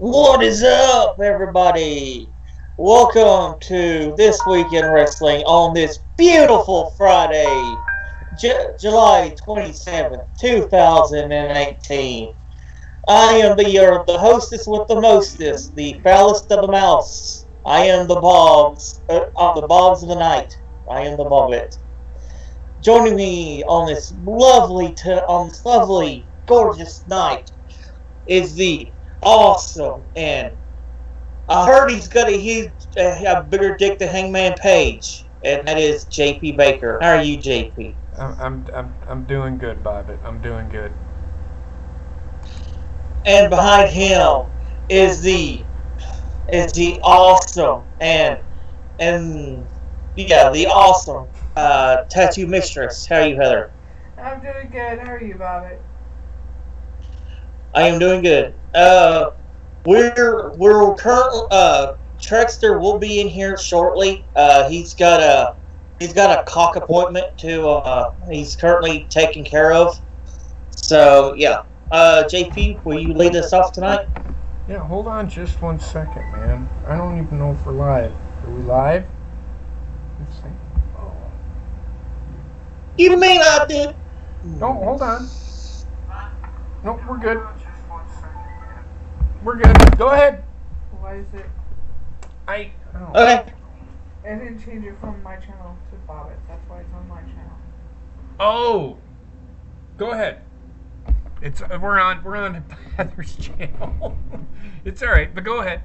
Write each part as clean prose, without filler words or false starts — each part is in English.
What is up, everybody? Welcome to This Week in Wrestling on this beautiful Friday, July 27th, 2018. I am the hostess with the mostest, the foulest of the mouse. I am the Boggs of the night. I am the Bobbitt. Joining me on this lovely, gorgeous night is the awesome and I heard he's got a bigger dick than Hangman Page, and that is JP Baker. How are you, JP? I'm doing good, Bobbitt. I'm doing good. And behind him is the awesome the awesome tattoo mistress. How are you, Heather? I'm doing good. How are you, Bobbitt? I am doing good. We're currently Trexter will be in here shortly. He's got a cock appointment to he's currently taking care of. So yeah, JP, will you lead us off tonight? Yeah, hold on just 1 second, man. I don't even know if we're live. Are we live? Let's see. Oh. You mean I did? No, hold on. No, we're good. We're good. Go ahead. Why is it? Okay. I didn't change it from my channel to Bobbitt. That's why it's on my channel. Oh. Go ahead. We're on Heather's channel. It's all right, but go ahead.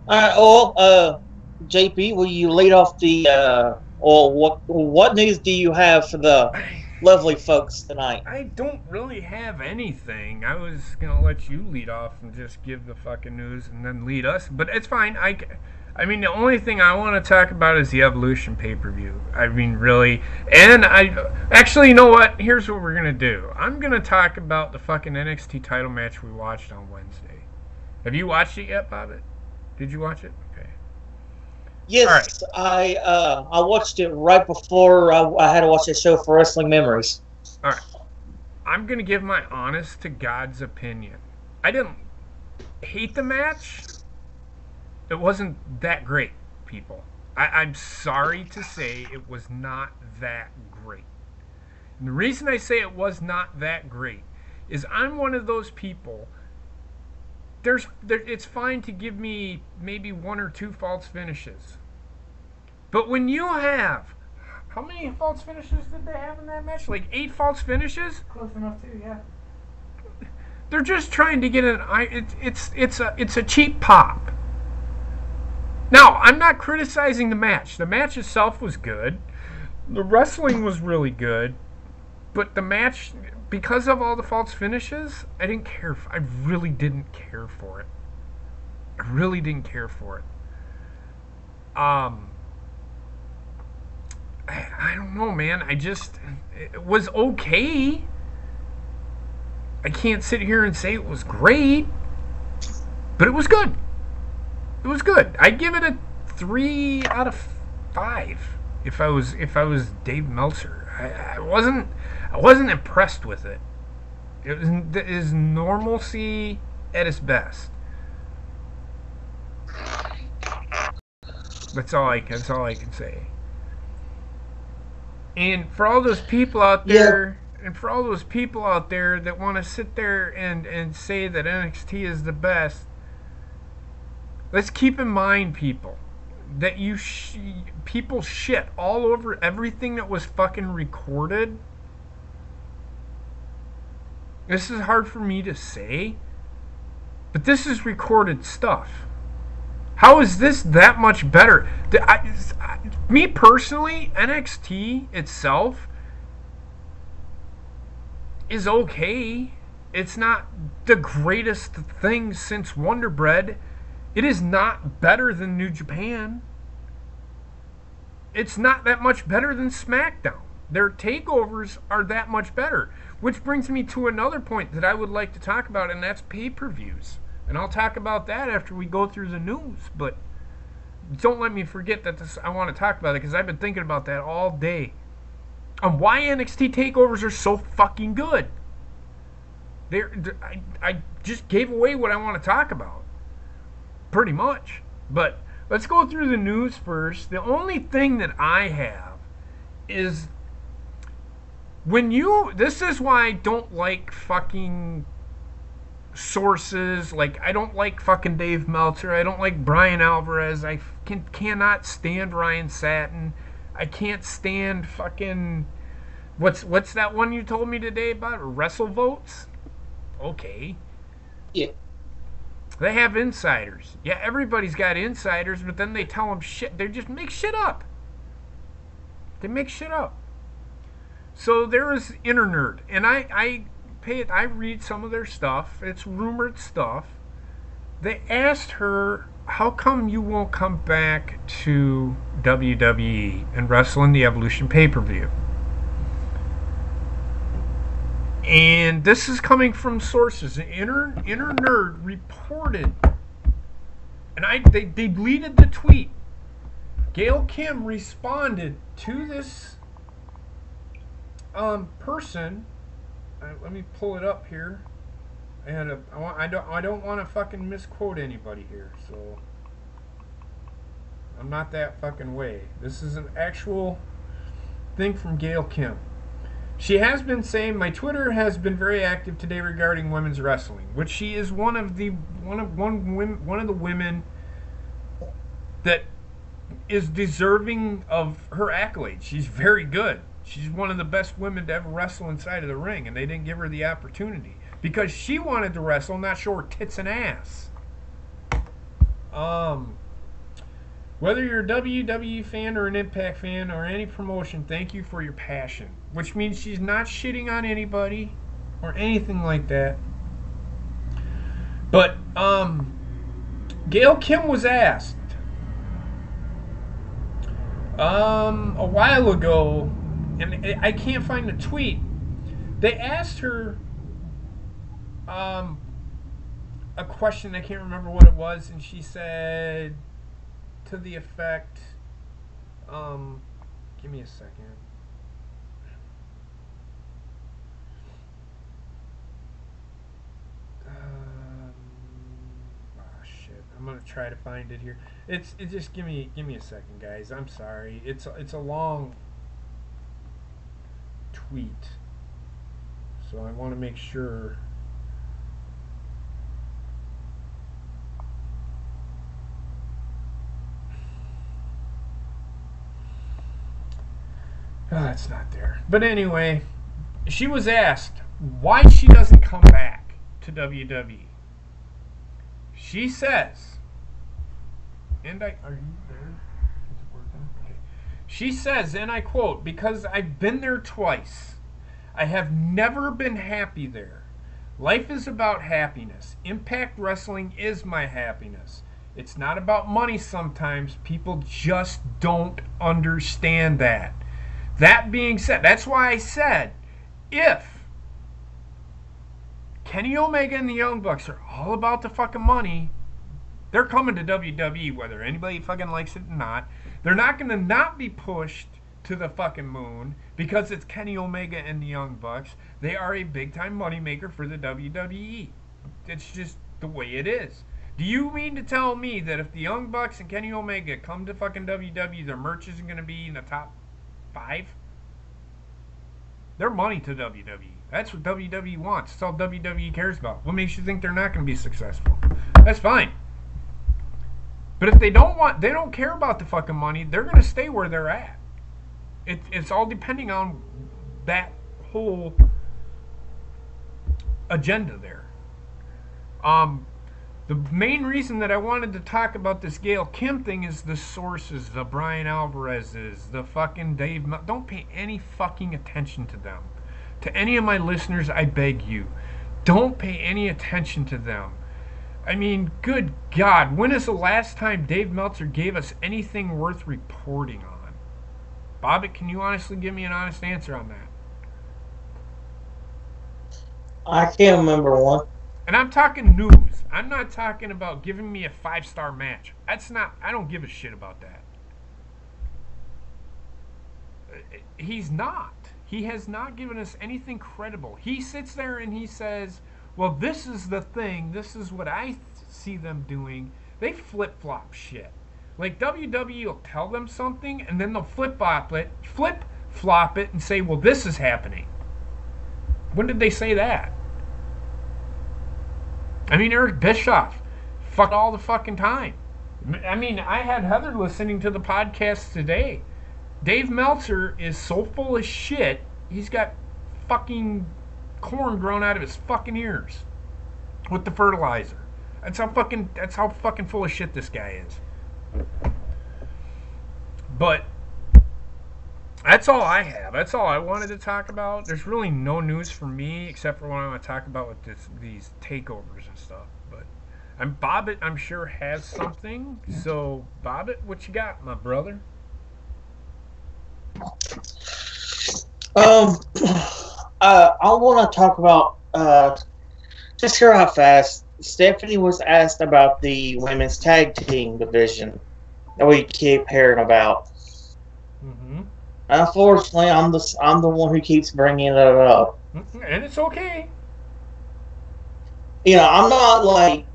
All right. JP, will you lead off what news do you have for the lovely folks tonight? I don't really have anything. I was gonna let you lead off and just give the fucking news and then lead us, but it's fine. I mean, the only thing I want to talk about is the Evolution pay-per-view. I mean, really. And actually, you know what? Here's what we're gonna do. I'm gonna talk about the fucking NXT title match we watched on Wednesday. Have you watched it yet, Bobbitt? Did you watch it? Okay. Yes, right. I watched it right before I had to watch a show for Wrestling Memories. All right. I'm going to give my honest to God's opinion. I didn't hate the match. It wasn't that great, people. I'm sorry to say it was not that great. And the reason I say it was not that great is I'm one of those people. It's fine to give me maybe 1 or 2 false finishes. But when you have, how many false finishes did they have in that match? Like 8 false finishes? Close enough too, yeah. They're just trying to get it's a cheap pop. Now, I'm not criticizing the match. The match itself was good. The wrestling was really good. But the match, because of all the false finishes, I really didn't care for it. I really didn't care for it. I don't know, man. It was okay. I can't sit here and say it was great, but it was good. It was good. I'd give it a 3 out of 5 if I was Dave Meltzer. I wasn't impressed with it. It is normalcy at its best. That's all I can say. And for all those people out there, that want to sit there and say that NXT is the best, let's keep in mind, people, that people shit all over everything that was fucking recorded. This is hard for me to say, but this is recorded stuff. How is this that much better? Me personally, NXT itself is okay. It's not the greatest thing since Wonder Bread. It is not better than New Japan. It's not that much better than SmackDown. Their takeovers are that much better. Which brings me to another point that I would like to talk about, and that's pay-per-views. And I'll talk about that after we go through the news. But don't let me forget that I want to talk about it, because I've been thinking about that all day. On why NXT takeovers are so fucking good. I just gave away what I want to talk about, pretty much. But let's go through the news first. The only thing that I have is this is why I don't like fucking sources. Like, I don't like fucking Dave Meltzer. I don't like Brian Alvarez. I cannot stand Ryan Satin. I can't stand fucking what's that one you told me today about? Wrestle Votes? Okay. Yeah. They have insiders. Yeah, everybody's got insiders, but then they tell them shit. They just make shit up. They make shit up. So there is Internerd, and I read some of their stuff. It's rumored stuff. They asked her, how come you won't come back to WWE and wrestle in the Evolution pay-per-view? And this is coming from sources. Inner Nerd reported, and they deleted the tweet. Gail Kim responded to this person. Let me pull it up here. I don't want to fucking misquote anybody here, so I'm not that fucking way. This is an actual thing from Gail Kim. She has been saying, my Twitter has been very active today regarding women's wrestling, which she is one of the women that is deserving of her accolades. She's very good. She's one of the best women to ever wrestle inside of the ring, and they didn't give her the opportunity because she wanted to wrestle, not show her tits and ass. Whether you're a WWE fan or an Impact fan or any promotion, thank you for your passion. Which means she's not shitting on anybody or anything like that. But Gail Kim was asked a while ago, and I can't find the tweet. They asked her a question, I can't remember what it was, and she said to the effect, give me a second. Shit, I'm gonna try to find it here. It just give me a second, guys. I'm sorry. It's a long tweet, so I want to make sure. Oh, it's not there. But anyway, she was asked why she doesn't come back to WWE. She says, are you there? Is it working? Okay. She says, and I quote, because I've been there twice. I have never been happy there. Life is about happiness. Impact Wrestling is my happiness. It's not about money sometimes. People just don't understand that. That being said, that's why I said, if Kenny Omega and the Young Bucks are all about the fucking money, they're coming to WWE whether anybody fucking likes it or not. They're not going to not be pushed to the fucking moon because it's Kenny Omega and the Young Bucks. They are a big-time moneymaker for the WWE. It's just the way it is. Do you mean to tell me that if the Young Bucks and Kenny Omega come to fucking WWE, their merch isn't going to be in the top 5? They're money to WWE. That's what WWE wants. That's all WWE cares about. What makes you think they're not going to be successful? That's fine. But if they don't care about the fucking money, they're going to stay where they're at. It's all depending on that whole agenda there. The main reason that I wanted to talk about this Gail Kim thing is the sources, the Brian Alvarez's, the fucking Dave. Don't pay any fucking attention to them. To any of my listeners, I beg you, don't pay any attention to them. I mean, good God, when is the last time Dave Meltzer gave us anything worth reporting on? Bobbitt, can you honestly give me an honest answer on that? I can't remember one. And I'm talking news. I'm not talking about giving me a 5-star match. I don't give a shit about that. He's not. He has not given us anything credible. He sits there and he says, Well, this is the thing. This is what I see them doing. They flip flop shit. Like WWE will tell them something, and then they'll flip flop it, and say, "Well, this is happening." When did they say that? I mean, Eric Bischoff fucked all the fucking time. I mean, I had Heather listening to the podcast today. Dave Meltzer is so full of shit. He's got fucking corn growing out of his fucking ears with the fertilizer. That's how fucking full of shit this guy is. But that's all I have. That's all I wanted to talk about. There's really no news for me except for what I'm going to talk about with these takeovers and stuff. But Bobbitt, I'm sure, has something. So, Bobbitt, what you got, my brother? I want to talk about just hear how fast Stephanie was asked about the women's tag team division that we keep hearing about. Mm-hmm. Unfortunately, I'm the one who keeps bringing it up, and it's okay. You know, I'm not like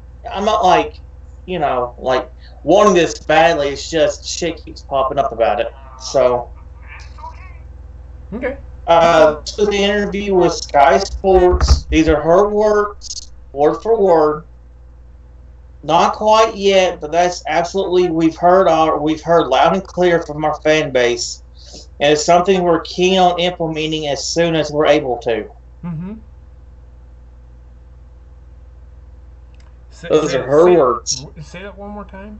wanting this badly. It's just shit keeps popping up about it. So, okay. So the interview with Sky Sports. These are her words, word for word. Not quite yet, but that's absolutely we've heard loud and clear from our fan base, and it's something we're keen on implementing as soon as we're able to. Mm-hmm. Those are her words. Say that one more time.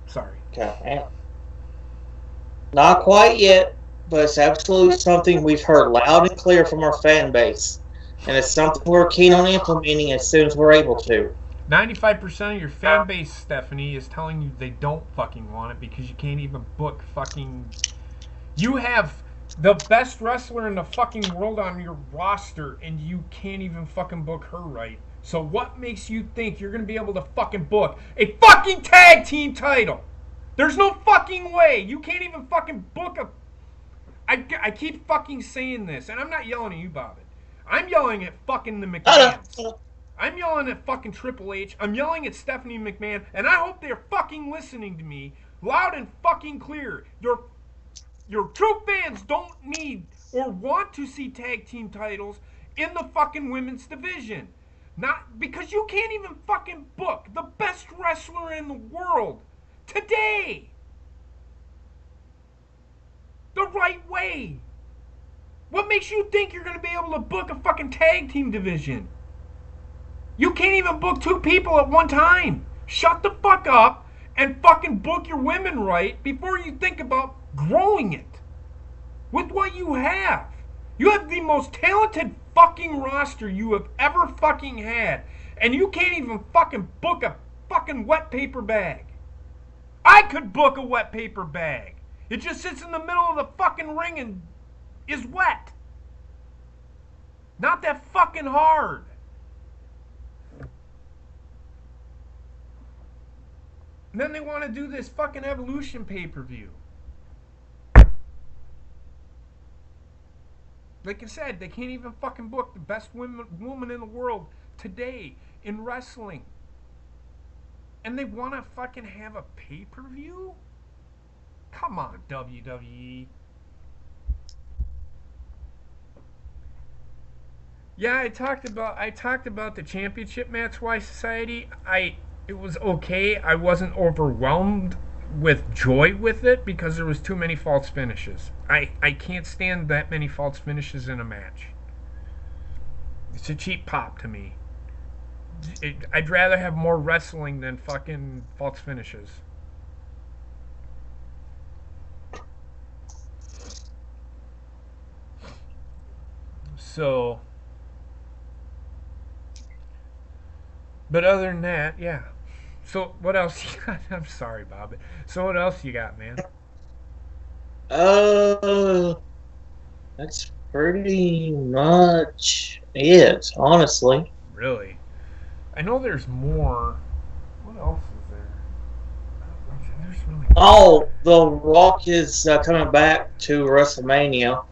Sorry. Okay. Not quite yet, but it's absolutely something we've heard loud and clear from our fan base, and it's something we're keen on implementing as soon as we're able to. 95% of your fan base, Stephanie, is telling you they don't fucking want it because you can't even book fucking... You have the best wrestler in the fucking world on your roster, and you can't even fucking book her right. So what makes you think you're going to be able to fucking book a fucking tag team title? There's no fucking way. You can't even fucking book a... I keep fucking saying this, and I'm not yelling at you, Bobbitt. I'm yelling at fucking the McMahons. I'm yelling at fucking Triple H. I'm yelling at Stephanie McMahon, and I hope they're fucking listening to me loud and fucking clear. Your true fans don't need or want to see tag team titles in the fucking women's division. Not because you can't even fucking book the best wrestler in the world today the right way. What makes you think you're going to be able to book a fucking tag team division? You can't even book two people at one time. Shut the fuck up and fucking book your women right before you think about growing it with what you have. You have the most talented fucking roster you have ever fucking had, and you can't even fucking book a fucking wet paper bag. I could book a wet paper bag. It just sits in the middle of the fucking ring and is wet. Not that fucking hard. And then they want to do this fucking Evolution pay-per-view. Like I said, they can't even fucking book the best woman in the world today in wrestling. And they want to fucking have a pay-per-view? Come on, WWE. Yeah, I talked about the championship match. Why Society? It was okay. I wasn't overwhelmed with joy with it because there was too many false finishes. I can't stand that many false finishes in a match. It's a cheap pop to me. I'd rather have more wrestling than fucking false finishes. So, but other than that, yeah. So what else you got? I'm sorry, Bob. So what else you got, man? That's pretty much it, honestly. Really? I know there's more. What else is there? There's really... Oh, The Rock is coming back to WrestleMania.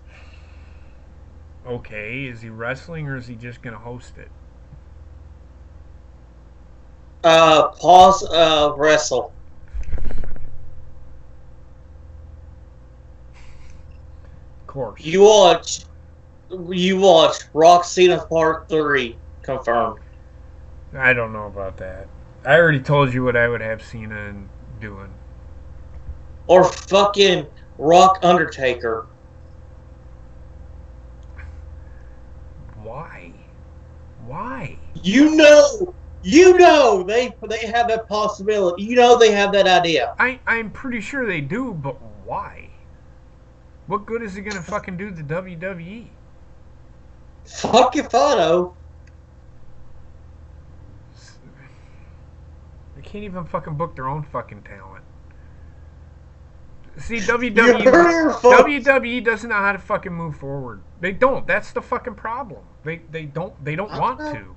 Okay, is he wrestling or is he just gonna host it? Pause. Wrestle. Of course. You watch. You watch. Rock Cena Part 3 confirmed. I don't know about that. I already told you what I would have Cena doing. Or fucking Rock Undertaker. Why? Why? They have that possibility. You know they have that idea. I'm pretty sure they do, but why? What good is it gonna fucking do the WWE? Fuck if I know. They can't even fucking book their own fucking talent. See, WWE doesn't know how to fucking move forward. They don't. That's the fucking problem. They don't want to.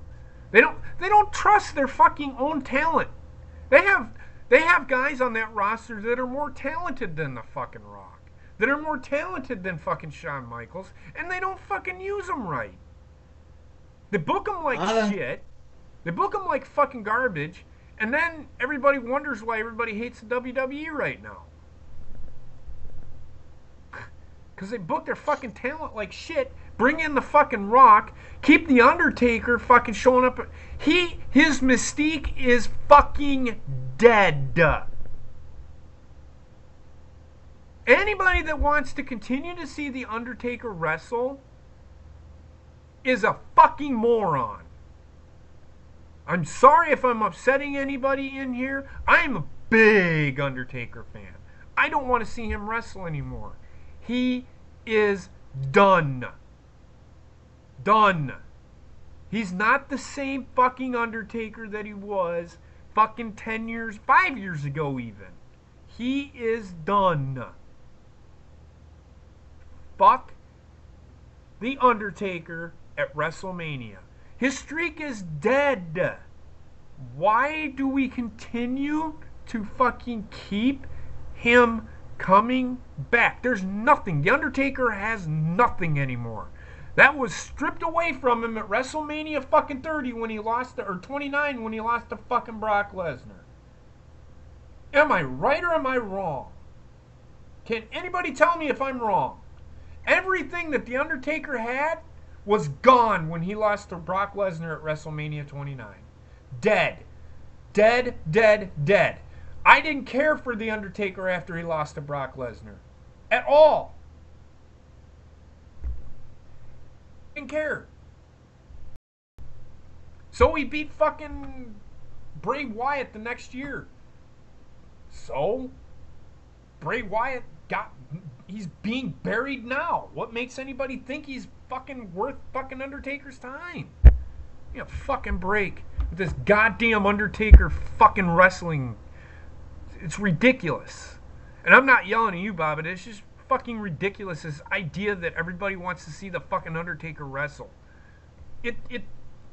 They don't trust their fucking own talent. They have guys on that roster that are more talented than the fucking Rock. That are more talented than fucking Shawn Michaels, and they don't fucking use them right. They book them like shit. They book them like fucking garbage, and then everybody wonders why everybody hates the WWE right now. Because they book their fucking talent like shit, bring in the fucking Rock, keep the Undertaker fucking showing up. His mystique is fucking dead. Anybody that wants to continue to see the Undertaker wrestle is a fucking moron. I'm sorry if I'm upsetting anybody in here. I'm a big Undertaker fan. I don't want to see him wrestle anymore. He is done. Done. He's not the same fucking Undertaker that he was fucking 10 years, 5 years ago even. He is done. Fuck the Undertaker at WrestleMania. His streak is dead. Why do we continue to fucking keep him coming back? There's nothing. The Undertaker has nothing anymore. That was stripped away from him at WrestleMania fucking 30 when he lost, or 29 when he lost to fucking Brock Lesnar. Am I right or am I wrong? Can anybody tell me if I'm wrong? Everything that The Undertaker had was gone when he lost to Brock Lesnar at WrestleMania 29. Dead. Dead, dead, dead. I didn't care for The Undertaker after he lost to Brock Lesnar. At all. Didn't care. So he beat fucking Bray Wyatt the next year. So Bray Wyatt he's being buried now. What makes anybody think he's fucking worth fucking Undertaker's time? You know, fucking break with this goddamn Undertaker fucking wrestling. It's ridiculous. And I'm not yelling at you, Bobbitt. It's just fucking ridiculous, this idea that everybody wants to see the fucking Undertaker wrestle.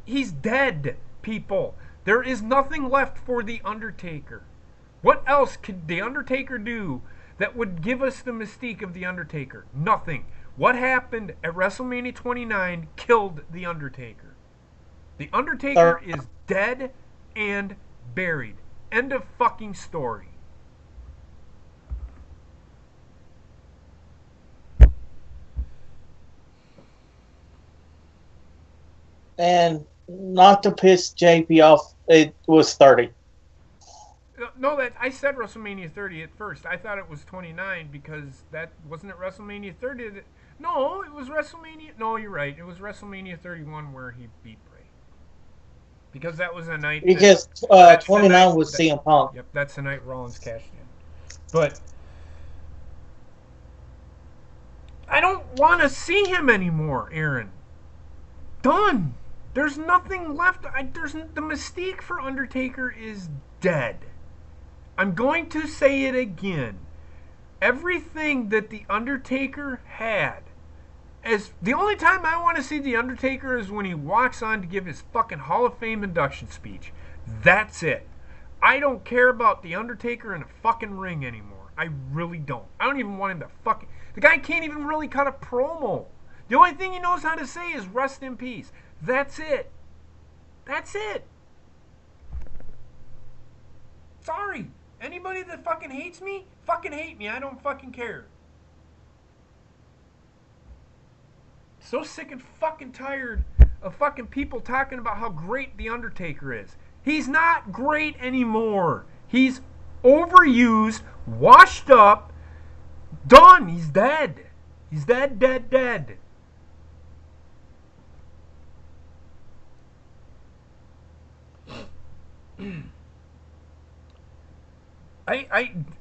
He's dead, people. There is nothing left for the Undertaker. What else could the Undertaker do that would give us the mystique of the Undertaker? Nothing. What happened at WrestleMania 29 killed the Undertaker. The Undertaker is dead and buried. End of fucking story. And not to piss JP off, it was 30. No, that I said WrestleMania 30 at first. I thought it was 29 because that wasn't it WrestleMania 30. No, it was WrestleMania. No, you're right. It was WrestleMania 31 where he beat Bray. Because that was a night. Because 29 was CM Punk. Yep, that's the night Rollins cashed in. But I don't want to see him anymore, Aaron. Done. There's nothing left. The mystique for Undertaker is dead. I'm going to say it again. Everything that the Undertaker had, as the only time I want to see the Undertaker is when he walks on to give his fucking Hall of Fame induction speech. That's it. I don't care about the Undertaker in a fucking ring anymore. I really don't. I don't even want him to fucking. The guy can't even really cut a promo. The only thing he knows how to say is rest in peace. That's it. That's it. Sorry. Anybody that fucking hates me, fucking hate me. I don't fucking care. So sick and fucking tired of fucking people talking about how great The Undertaker is. He's not great anymore. He's overused, washed up, done. He's dead. He's dead, dead, dead.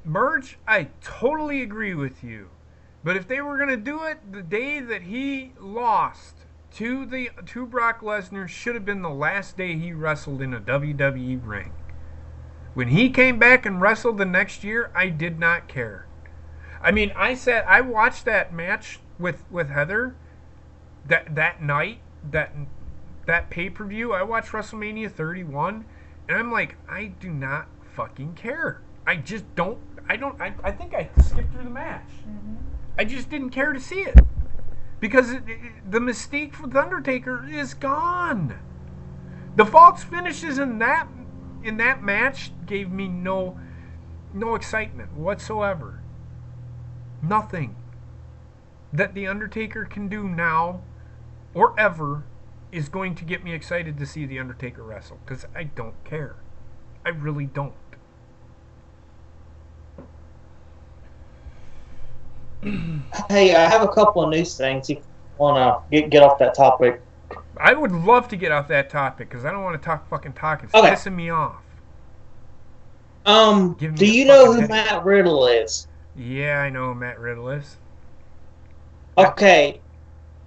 Merge, I totally agree with you. But if they were going to do it, the day that he lost to Brock Lesnar should have been the last day he wrestled in a WWE ring. When he came back and wrestled the next year, I did not care. I mean, I watched that match with Heather that night, that pay-per-view. I watched WrestleMania 31, and I'm like, I do not fucking care. I just don't. I think I skipped through the match. Mm-hmm. I just didn't care to see it because the mystique for The Undertaker is gone. The false finishes in that match gave me no excitement whatsoever. Nothing that The Undertaker can do now or ever is going to get me excited to see The Undertaker wrestle, because I don't care. I really don't. Hey, I have a couple of news things if you want to get off that topic. I would love to get off that topic because I don't want to talk. It's okay. Pissing me off. Do you know who Matt Riddle is? Yeah, I know who Matt Riddle is. Okay.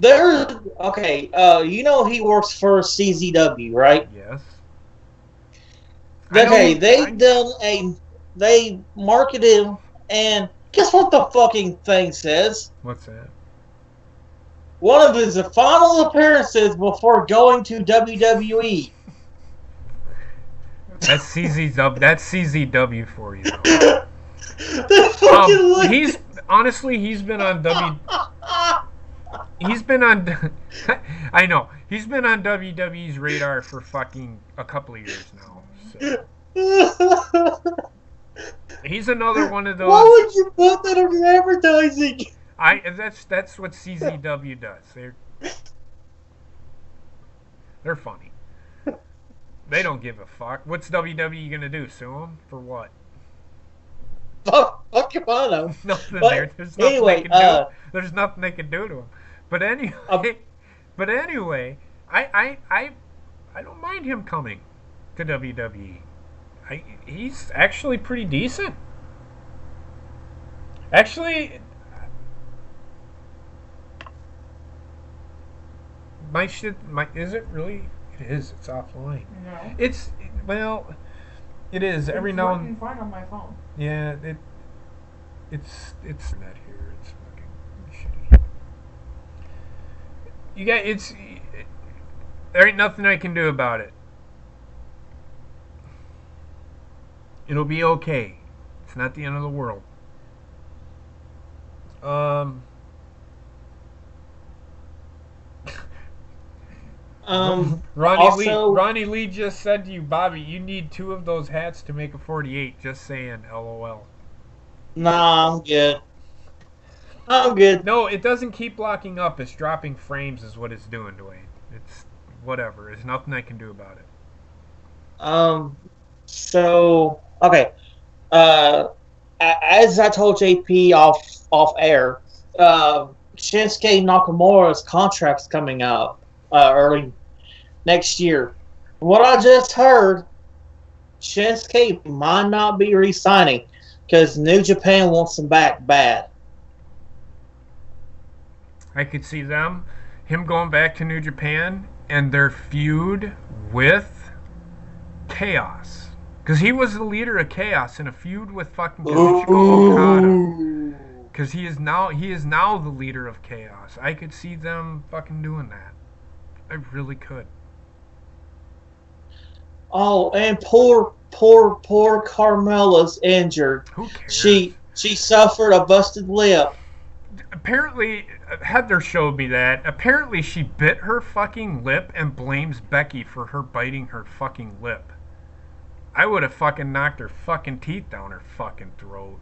You know he works for CZW, right? Yes. Okay, they marketed him, and guess what the fucking thing says? What's that? One of his final appearances before going to WWE. That's CZW. That's CZW for you. He's been on He's been on. I know he's been on WWE's radar for fucking a couple of years now. So. He's another one of those. Why would you put that on your advertising? That's what CZW does. They're funny. They don't give a fuck. What's WWE gonna do? Sue them for what? Fuck if I know. Nothing there. There's nothing they can do. There's nothing they can do to him. But anyway, I don't mind him coming to WWE. He's actually pretty decent. Actually, is it really? It is. It's offline. No. It is. Every now and then. Fine on my phone. Yeah, it's not here. It's fucking shitty. There ain't nothing I can do about it. It'll be okay. It's not the end of the world. Ronnie Lee just said to you, Bobby, you need 2 of those hats to make a 48. Just saying, LOL. Nah, I'm good. I'm good. No, it doesn't keep locking up. It's dropping frames is what it's doing to it. It's whatever. There's nothing I can do about it. So, okay. As I told JP off air, Shinsuke Nakamura's contract's coming up early next year. What I just heard, Shinsuke might not be re-signing because New Japan wants him back bad. I could see him going back to New Japan and their feud with Chaos. Because he was the leader of Chaos in a feud with fucking Kazuchika Okada. Because he is now the leader of Chaos. I could see them fucking doing that. I really could. Oh, and poor Carmella's injured. Who cares? She suffered a busted lip. apparently, Heather showed me that. Apparently, she bit her fucking lip and blames Becky for her biting her fucking lip. I would have fucking knocked her fucking teeth down her fucking throat.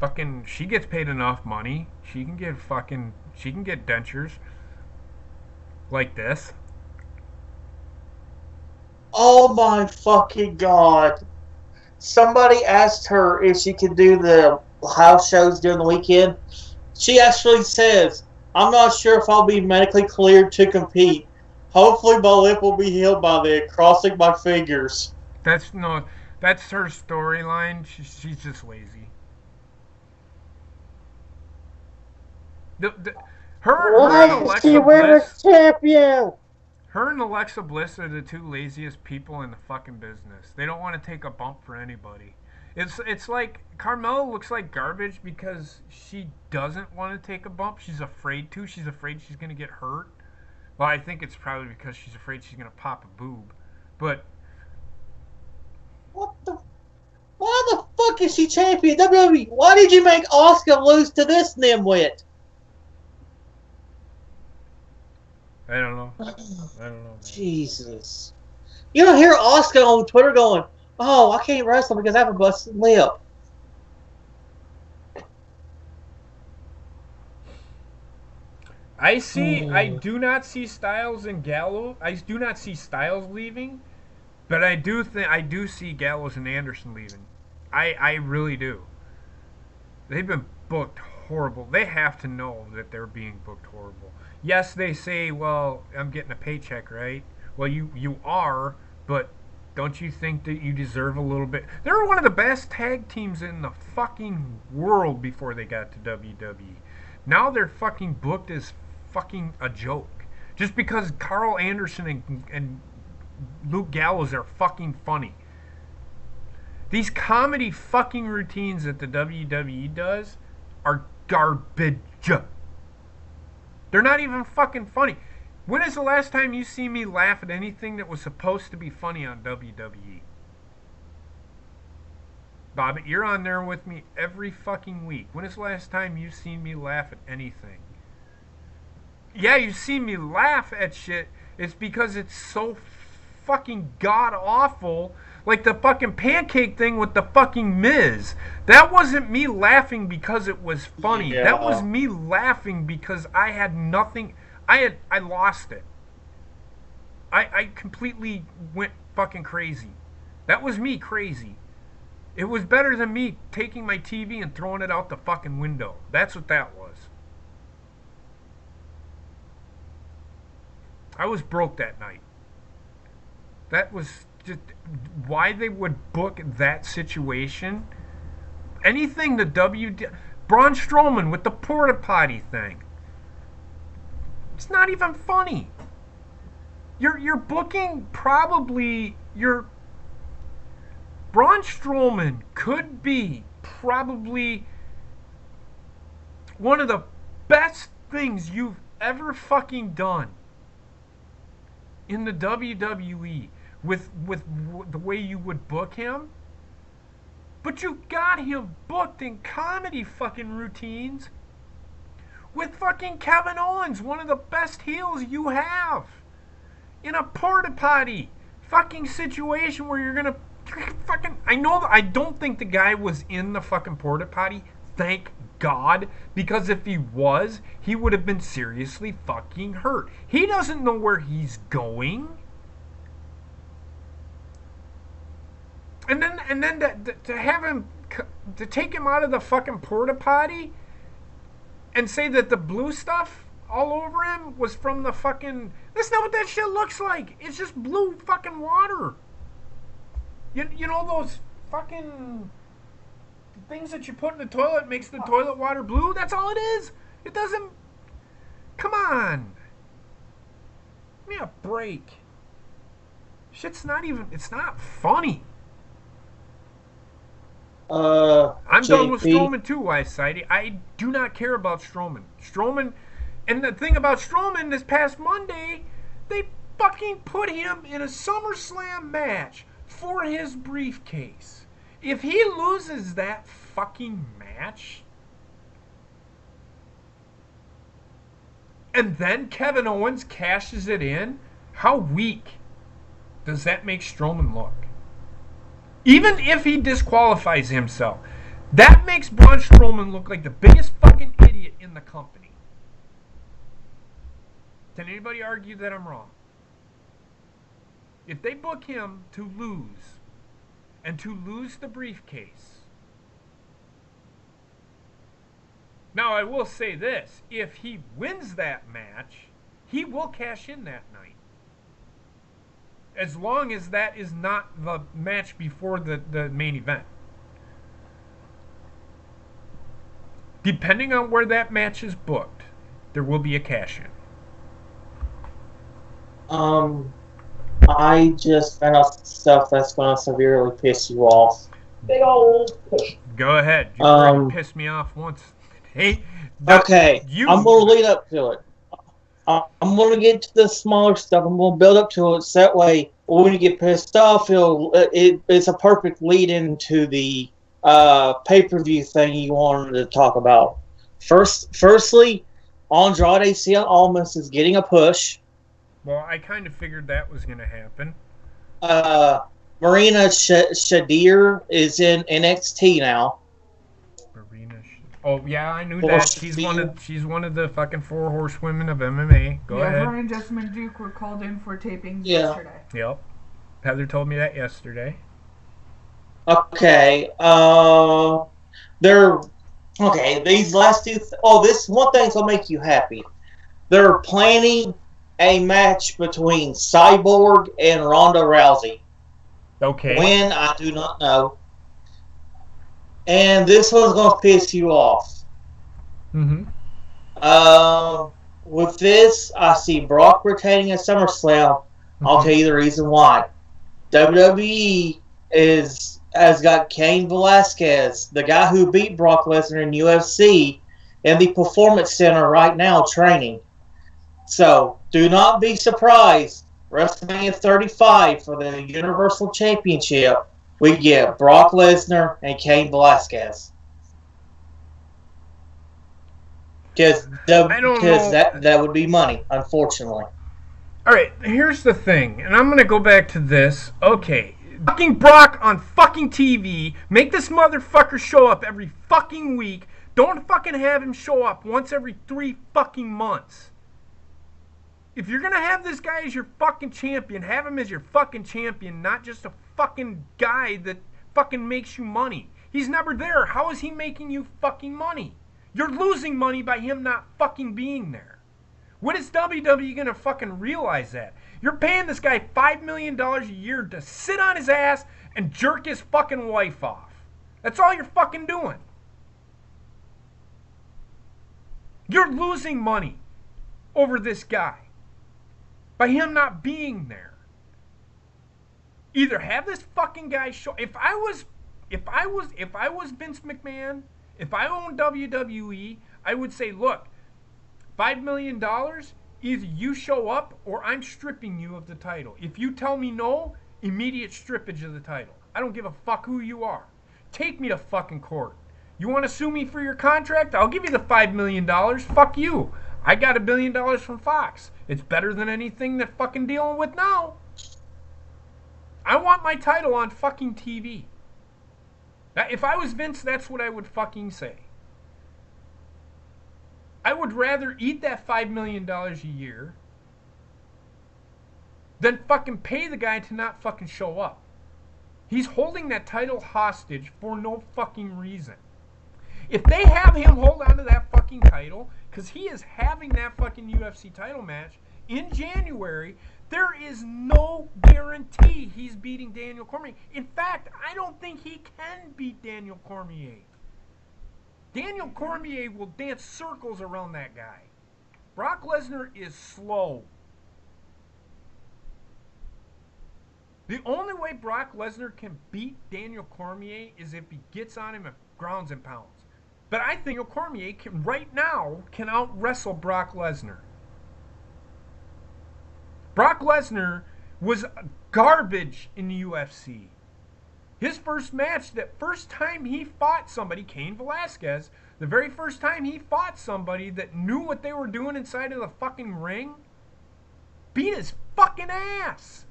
Fucking, she gets paid enough money. She can get dentures like this. Oh my fucking god. Somebody asked her if she could do the house shows during the weekend. She actually says, I'm not sure if I'll be medically cleared to compete. Hopefully my lip will be healed by then, crossing my fingers. That's her storyline. She's just lazy. Her and Alexa Bliss. Champion? Her and Alexa Bliss are the two laziest people in the fucking business. They don't want to take a bump for anybody. It's like Carmella looks like garbage because she doesn't want to take a bump. She's afraid to. She's afraid she's going to get hurt. Well, I think it's probably because she's afraid she's going to pop a boob. But Why the fuck is she champion? WWE, why did you make Asuka lose to this nimwit? I don't know. Man. Jesus. You don't hear Asuka on Twitter going, oh, I can't wrestle because I have a busted lip. I do not see Styles and Gallows. I do not see Styles leaving, but I do see Gallows and Anderson leaving. I really do. They've been booked horrible. They have to know that they're being booked horrible. Yes, they say, well, I'm getting a paycheck, right? Well, you are, but don't you think that you deserve a little bit? They were one of the best tag teams in the fucking world before they got to WWE. Now they're fucking booked as fucking a joke. Just because Carl Anderson and Luke Gallows are fucking funny. These comedy fucking routines that the WWE does are garbage. They're not even fucking funny. When is the last time you see me laugh at anything that was supposed to be funny on WWE? Bobbitt, you're on there with me every fucking week. When is the last time you've seen me laugh at anything? Yeah, you've seen me laugh at shit. It's because it's so fucking god awful. Like the fucking pancake thing with the fucking Miz. That wasn't me laughing because it was funny. Yeah. That was me laughing because I had nothing. I lost it. I completely went fucking crazy. That was me crazy. It was better than me taking my TV and throwing it out the fucking window. That's what that was. I was broke that night. That was just why they would book that situation. Anything the Braun Strowman with the porta potty thing. It's not even funny. You're booking probably your Braun Strowman could be probably one of the best things you've ever fucking done in the WWE with the way you would book him. But you got him booked in comedy fucking routines with fucking Kevin Owens, one of the best heels you have, in a porta potty fucking situation where you're gonna fucking. I don't think the guy was in the fucking porta potty. Thank God, because if he was, he would have been seriously fucking hurt. He doesn't know where he's going. And then to have him, to take him out of the fucking porta potty and say that the blue stuff all over him was from the fucking. That's not what that shit looks like. It's just blue fucking water. You know those fucking things that you put in the toilet makes the toilet water blue? That's all it is. It doesn't. Come on. Give me a break. Shit's not even. It's not funny. I'm done with Strowman too, Whiteside. I do not care about Strowman. And the thing about Strowman, this past Monday, they fucking put him in a SummerSlam match for his briefcase. If he loses that fucking match, and then Kevin Owens cashes it in, how weak does that make Strowman look? Even if he disqualifies himself, that makes Braun Strowman look like the biggest fucking idiot in the company. Can anybody argue that I'm wrong? If they book him to lose, and to lose the briefcase. Now, I will say this. If he wins that match, he will cash in that night. As long as that is not the match before the main event. Depending on where that match is booked, there will be a cash-in. I just found out stuff that's going to severely piss you off. Big old push. Go ahead. You already pissed me off once. Hey. Okay. I'm going to lead up to it. I'm going to get to the smaller stuff. I'm going to build up to it. So that way, when you get pissed off, it's a perfect lead into the pay-per-view thing you wanted to talk about. Firstly, Andrade Cien Almas is getting a push. Well, I kind of figured that was going to happen. Marina Shafir is in NXT now. Oh yeah, I knew that. She's one of the fucking 4 horsewomen of MMA. Go ahead. Her and Jessamine Duke were called in for tapings yesterday. Yep. Heather told me that yesterday. Okay. These last two. This one thing's gonna make you happy. They're planning a match between Cyborg and Ronda Rousey. Okay. When, I do not know. And this one's going to piss you off. Mm-hmm. With this, I see Brock retaining at SummerSlam. Mm-hmm. I'll tell you the reason why. WWE has got Cain Velasquez, the guy who beat Brock Lesnar in UFC, in the Performance Center right now training. So, do not be surprised. WrestleMania 35 for the Universal Championship, we get Brock Lesnar and Cain Velasquez. Because that would be money, unfortunately. Alright, here's the thing, and I'm going to go back to this. Okay, fucking Brock on fucking TV, make this motherfucker show up every fucking week. Don't fucking have him show up once every 3 fucking months. If you're going to have this guy as your fucking champion, have him as your fucking champion, not just a fucking guy that fucking makes you money. He's never there. How is he making you fucking money? You're losing money by him not fucking being there. When is WWE going to fucking realize that? You're paying this guy $5 million a year to sit on his ass and jerk his fucking wife off. That's all you're fucking doing. You're losing money over this guy by him not being there. Either have this fucking guy show. If I was Vince McMahon, if I owned WWE, I would say, look, $5 million, either you show up or I'm stripping you of the title. If you tell me no, immediate strippage of the title. I don't give a fuck who you are. Take me to fucking court. You want to sue me for your contract? I'll give you the $5 million. Fuck you. I got $1 billion from Fox. It's better than anything that fucking dealing with now. I want my title on fucking TV. Now, if I was Vince, that's what I would fucking say. I would rather eat that $5 million a year than fucking pay the guy to not fucking show up. He's holding that title hostage for no fucking reason. If they have him hold on to that fucking title, because he is having that fucking UFC title match in January, there is no guarantee he's beating Daniel Cormier. In fact, I don't think he can beat Daniel Cormier. Daniel Cormier will dance circles around that guy. Brock Lesnar is slow. The only way Brock Lesnar can beat Daniel Cormier is if he gets on him at grounds and pounds. But I think Cormier can right now out wrestle Brock Lesnar. Brock Lesnar was garbage in the UFC. His first match, that first time he fought somebody, Cain Velasquez, The very first time he fought somebody that knew what they were doing inside of the fucking ring, beat his fucking ass.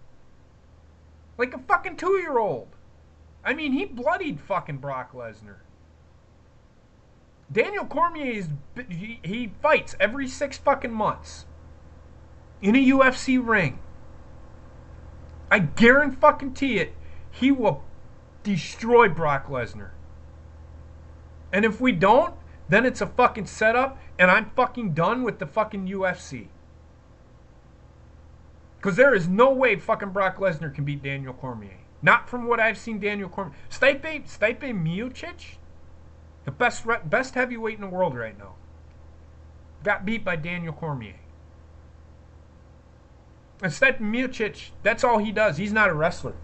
Like a fucking 2-year-old. I mean, he bloodied fucking Brock Lesnar. Daniel Cormier, he fights every 6 fucking months. In a UFC ring. I guarantee it, he will destroy Brock Lesnar. And if we don't, then it's a fucking setup, and I'm fucking done with the fucking UFC. Because there is no way fucking Brock Lesnar can beat Daniel Cormier. Not from what I've seen Daniel Cormier. Stipe Miocic, the best heavyweight in the world right now, got beat by Daniel Cormier. And Stipe Miocic, that's all he does. He's not a wrestler.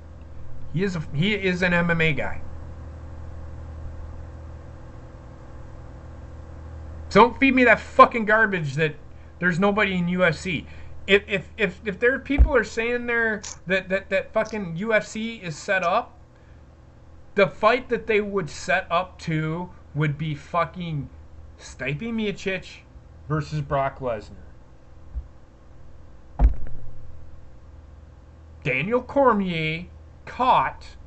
He is an MMA guy. So don't feed me that fucking garbage that there's nobody in UFC. If there are people are saying there that fucking UFC is set up, the fight that they would set up to would be fucking Stipe Miocic versus Brock Lesnar. Daniel Cormier caught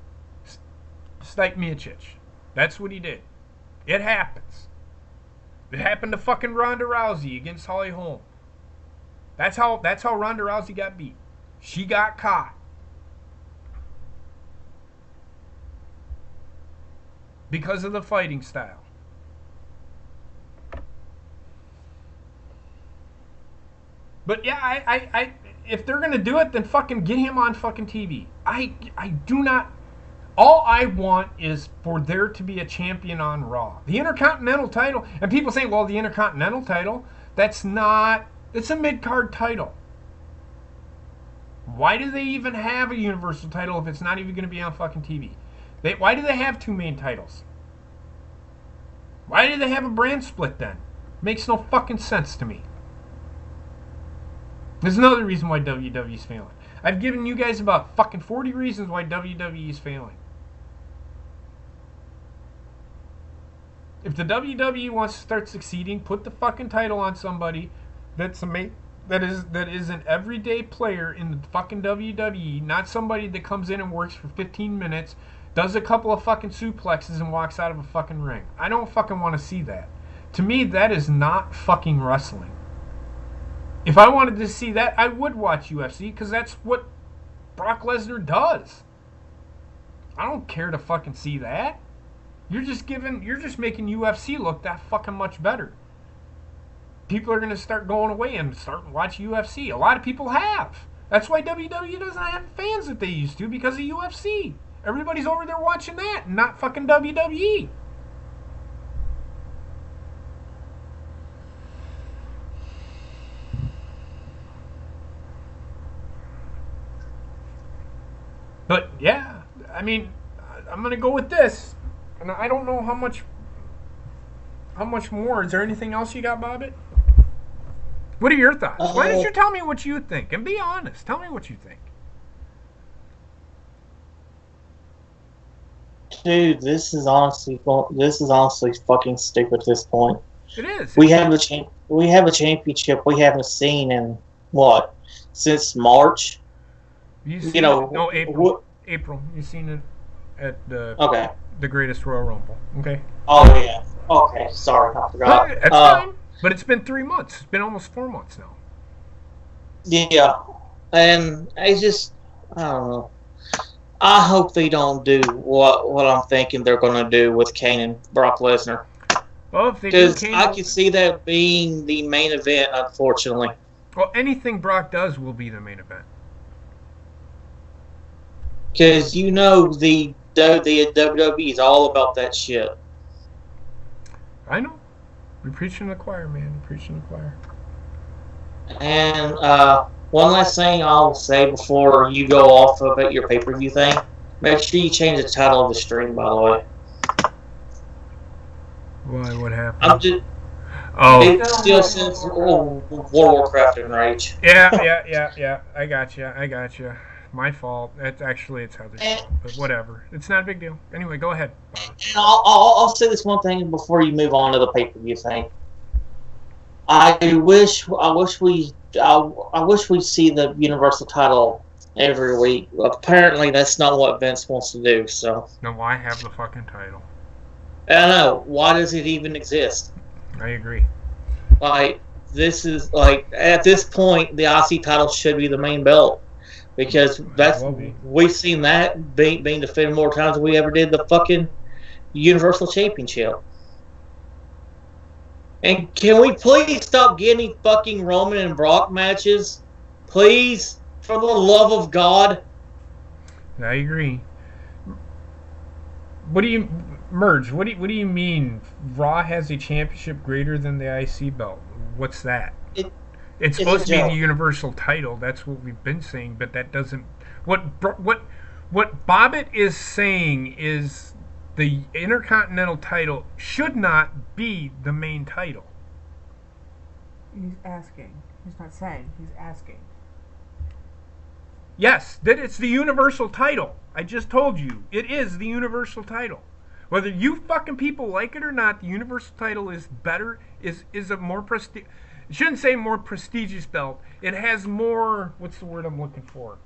Stipe Miocic. That's what he did. It happens. It happened to fucking Ronda Rousey against Holly Holm. That's how Ronda Rousey got beat. She got caught. Because of the fighting style. But yeah, I if they're gonna do it, then fucking get him on fucking TV. I do not. All I want is for there to be a champion on Raw. The Intercontinental title, and people say, well, the Intercontinental title, it's a mid-card title. Why do they even have a Universal title if it's not even going to be on fucking TV? Why do they have 2 main titles? Why do they have a brand split then? Makes no fucking sense to me. There's another reason why WWE is failing. I've given you guys about fucking 40 reasons why WWE is failing. If the WWE wants to start succeeding, put the fucking title on somebody that is an everyday player in the fucking WWE, not somebody that comes in and works for 15 minutes, does a couple of fucking suplexes and walks out of a fucking ring. I don't fucking want to see that. To me, that is not fucking wrestling. If I wanted to see that, I would watch UFC because that's what Brock Lesnar does. I don't care to fucking see that. You're just making UFC look that fucking much better. People are going to start going away and start watching UFC. A lot of people have. That's why WWE doesn't have fans that they used to, because of UFC. Everybody's over there watching that, not fucking WWE. But yeah, I mean, I'm going to go with this. And I don't know how much more. Is there anything else you got, Bobbitt? What are your thoughts? Why don't you tell me what you think? And be honest. Tell me what you think. Dude, this is honestly fucking stupid at this point. It is. We have a championship we haven't seen in what, since March. April. April. You've seen it at the Greatest Royal Rumble. Okay. Oh yeah. Okay. Sorry, I forgot. That's fine. But it's been 3 months. It's been almost 4 months now. Yeah, and I don't know. I hope they don't do what I'm thinking they're going to do with Kane and Brock Lesnar. Well, if they do, Kane, I can see that being the main event, unfortunately. Well, anything Brock does will be the main event. Because the WWE is all about that shit. I know. We're preaching to the choir, man. We're preaching to the choir. And one last thing I'll say before you go off about your pay-per-view thing. Make sure you change the title of the stream, by the way. Why? What happened? I'm just... It still says World of Warcraft and Rage. Yeah. I got you. my fault. It's Heather's And, fault, but whatever. It's not a big deal. Anyway, go ahead, Bobby. and I'll say this one thing before you move on to the pay-per-view thing. I wish we see the Universal title every week. Apparently, that's not what Vince wants to do. So Now, why have the fucking title? I don't know, why does it even exist? I agree. Like, this is like, at this point, the IC title should be the main belt, because we've seen that being defended more times than we ever did the fucking Universal Championship. And can we please stop getting fucking Roman and Brock matches? Please? For the love of God. I agree. What do you merge? What do you mean? Raw has a championship greater than the IC belt. What's that? It's supposed to be the Universal title. That's what we've been saying, but that doesn't. What Bobbitt is saying is the Intercontinental title should not be the main title. He's asking. He's not saying. He's asking. Yes, that it's the Universal title. I just told you. It is the Universal title. Whether you fucking people like it or not, the Universal title is better, is a more prestigious. I shouldn't say more prestigious belt. It has more, what's the word I'm looking for?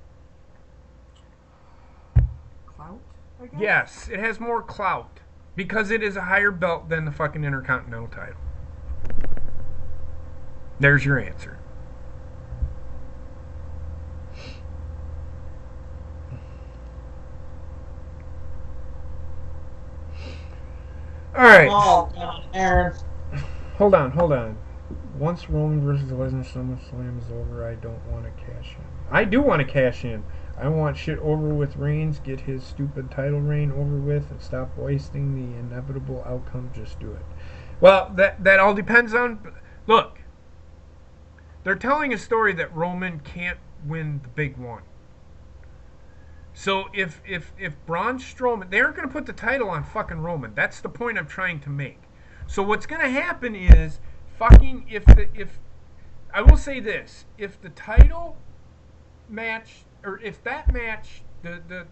Clout, I guess? Yes, it has more clout. Because it is a higher belt than the fucking Intercontinental title. There's your answer. All right. Oh, God, Aaron. Hold on. Once Roman versus Lesnar SummerSlam is over, I don't want to cash in. I do want to cash in. I want shit over with Reigns, get his stupid title reign over with, and stop wasting the inevitable outcome. Just do it. Well, that all depends on... Look, they're telling a story that Roman can't win the big one. So if Braun Strowman... They aren't going to put the title on fucking Roman. That's the point I'm trying to make. So what's going to happen is... Fucking if I will say this, if the title match, or if that match, the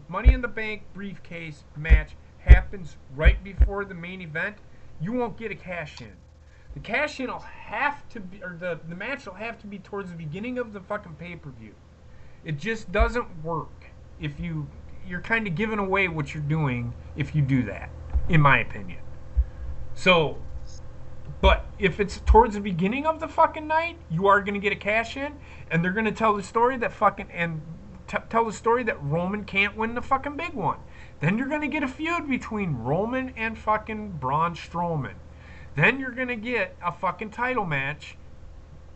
Money in the Bank briefcase match happens right before the main event, you won't get a cash in. The cash in will have to be, or the match will have to be towards the beginning of the fucking pay-per-view. It just doesn't work if you're kind of giving away what you're doing if you do that, in my opinion. So. But if it's towards the beginning of the fucking night, you are going to get a cash in, and they're going to tell the story that tell the story that Roman can't win the fucking big one. Then you're going to get a feud between Roman and fucking Braun Strowman. Then you're going to get a fucking title match,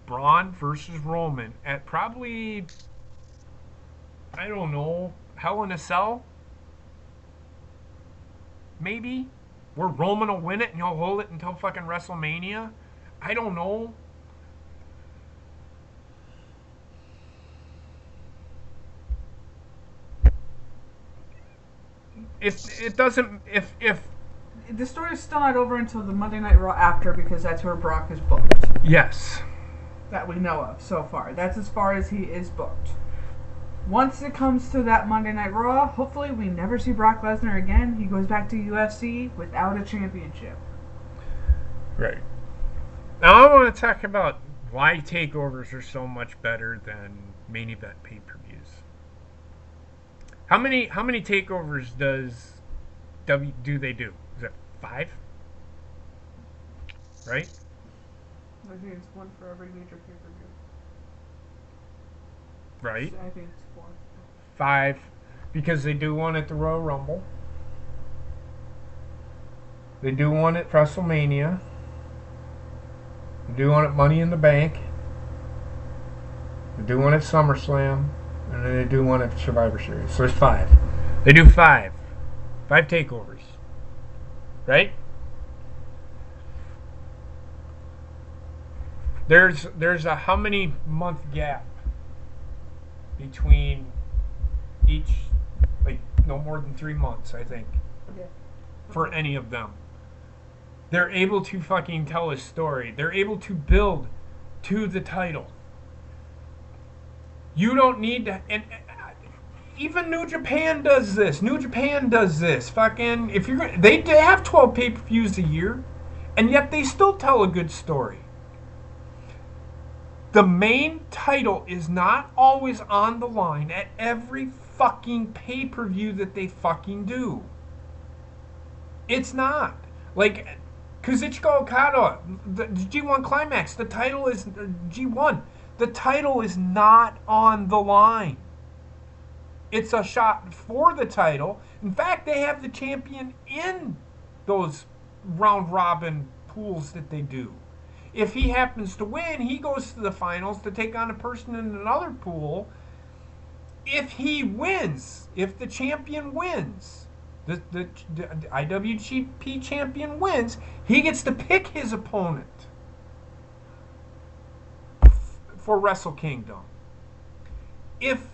Braun versus Roman, at probably, I don't know, Hell in a Cell? Maybe? Where Roman will win it and he'll hold it until fucking WrestleMania? I don't know. If the story is still not over until the Monday Night Raw after, because that's where Brock is booked. Yes. That we know of so far. That's as far as he is booked. Once it comes to that Monday Night Raw, hopefully we never see Brock Lesnar again. He goes back to UFC without a championship. Right. Now I want to talk about why takeovers are so much better than main event pay-per-views. How many takeovers do they do? Is it 5? Right? I think it's one for every major pay-per-view. Right? I think it's 4. 5, because they do one at the Royal Rumble. They do one at WrestleMania. They do one at Money in the Bank. They do one at SummerSlam. And then they do one at Survivor Series. So there's 5. They do 5. 5 takeovers. Right? There's a how many month gap between each, like no more than 3 months, I think. Yeah. For any of them. They're able to fucking tell a story. They're able to build to the title. You don't need to, and even New Japan does this. New Japan does this. Fucking, if you're gonna, they have 12 pay-per-views a year, and yet they still tell a good story. The main title is not always on the line at every fucking pay-per-view that they fucking do. It's not. Like, Kazuchika Okada, the G1 Climax, the title is G1. The title is not on the line. It's a shot for the title. In fact, they have the champion in those round-robin pools that they do. If he happens to win, he goes to the finals to take on a person in another pool. If he wins, if the champion wins, the IWGP champion wins, he gets to pick his opponent for Wrestle Kingdom. If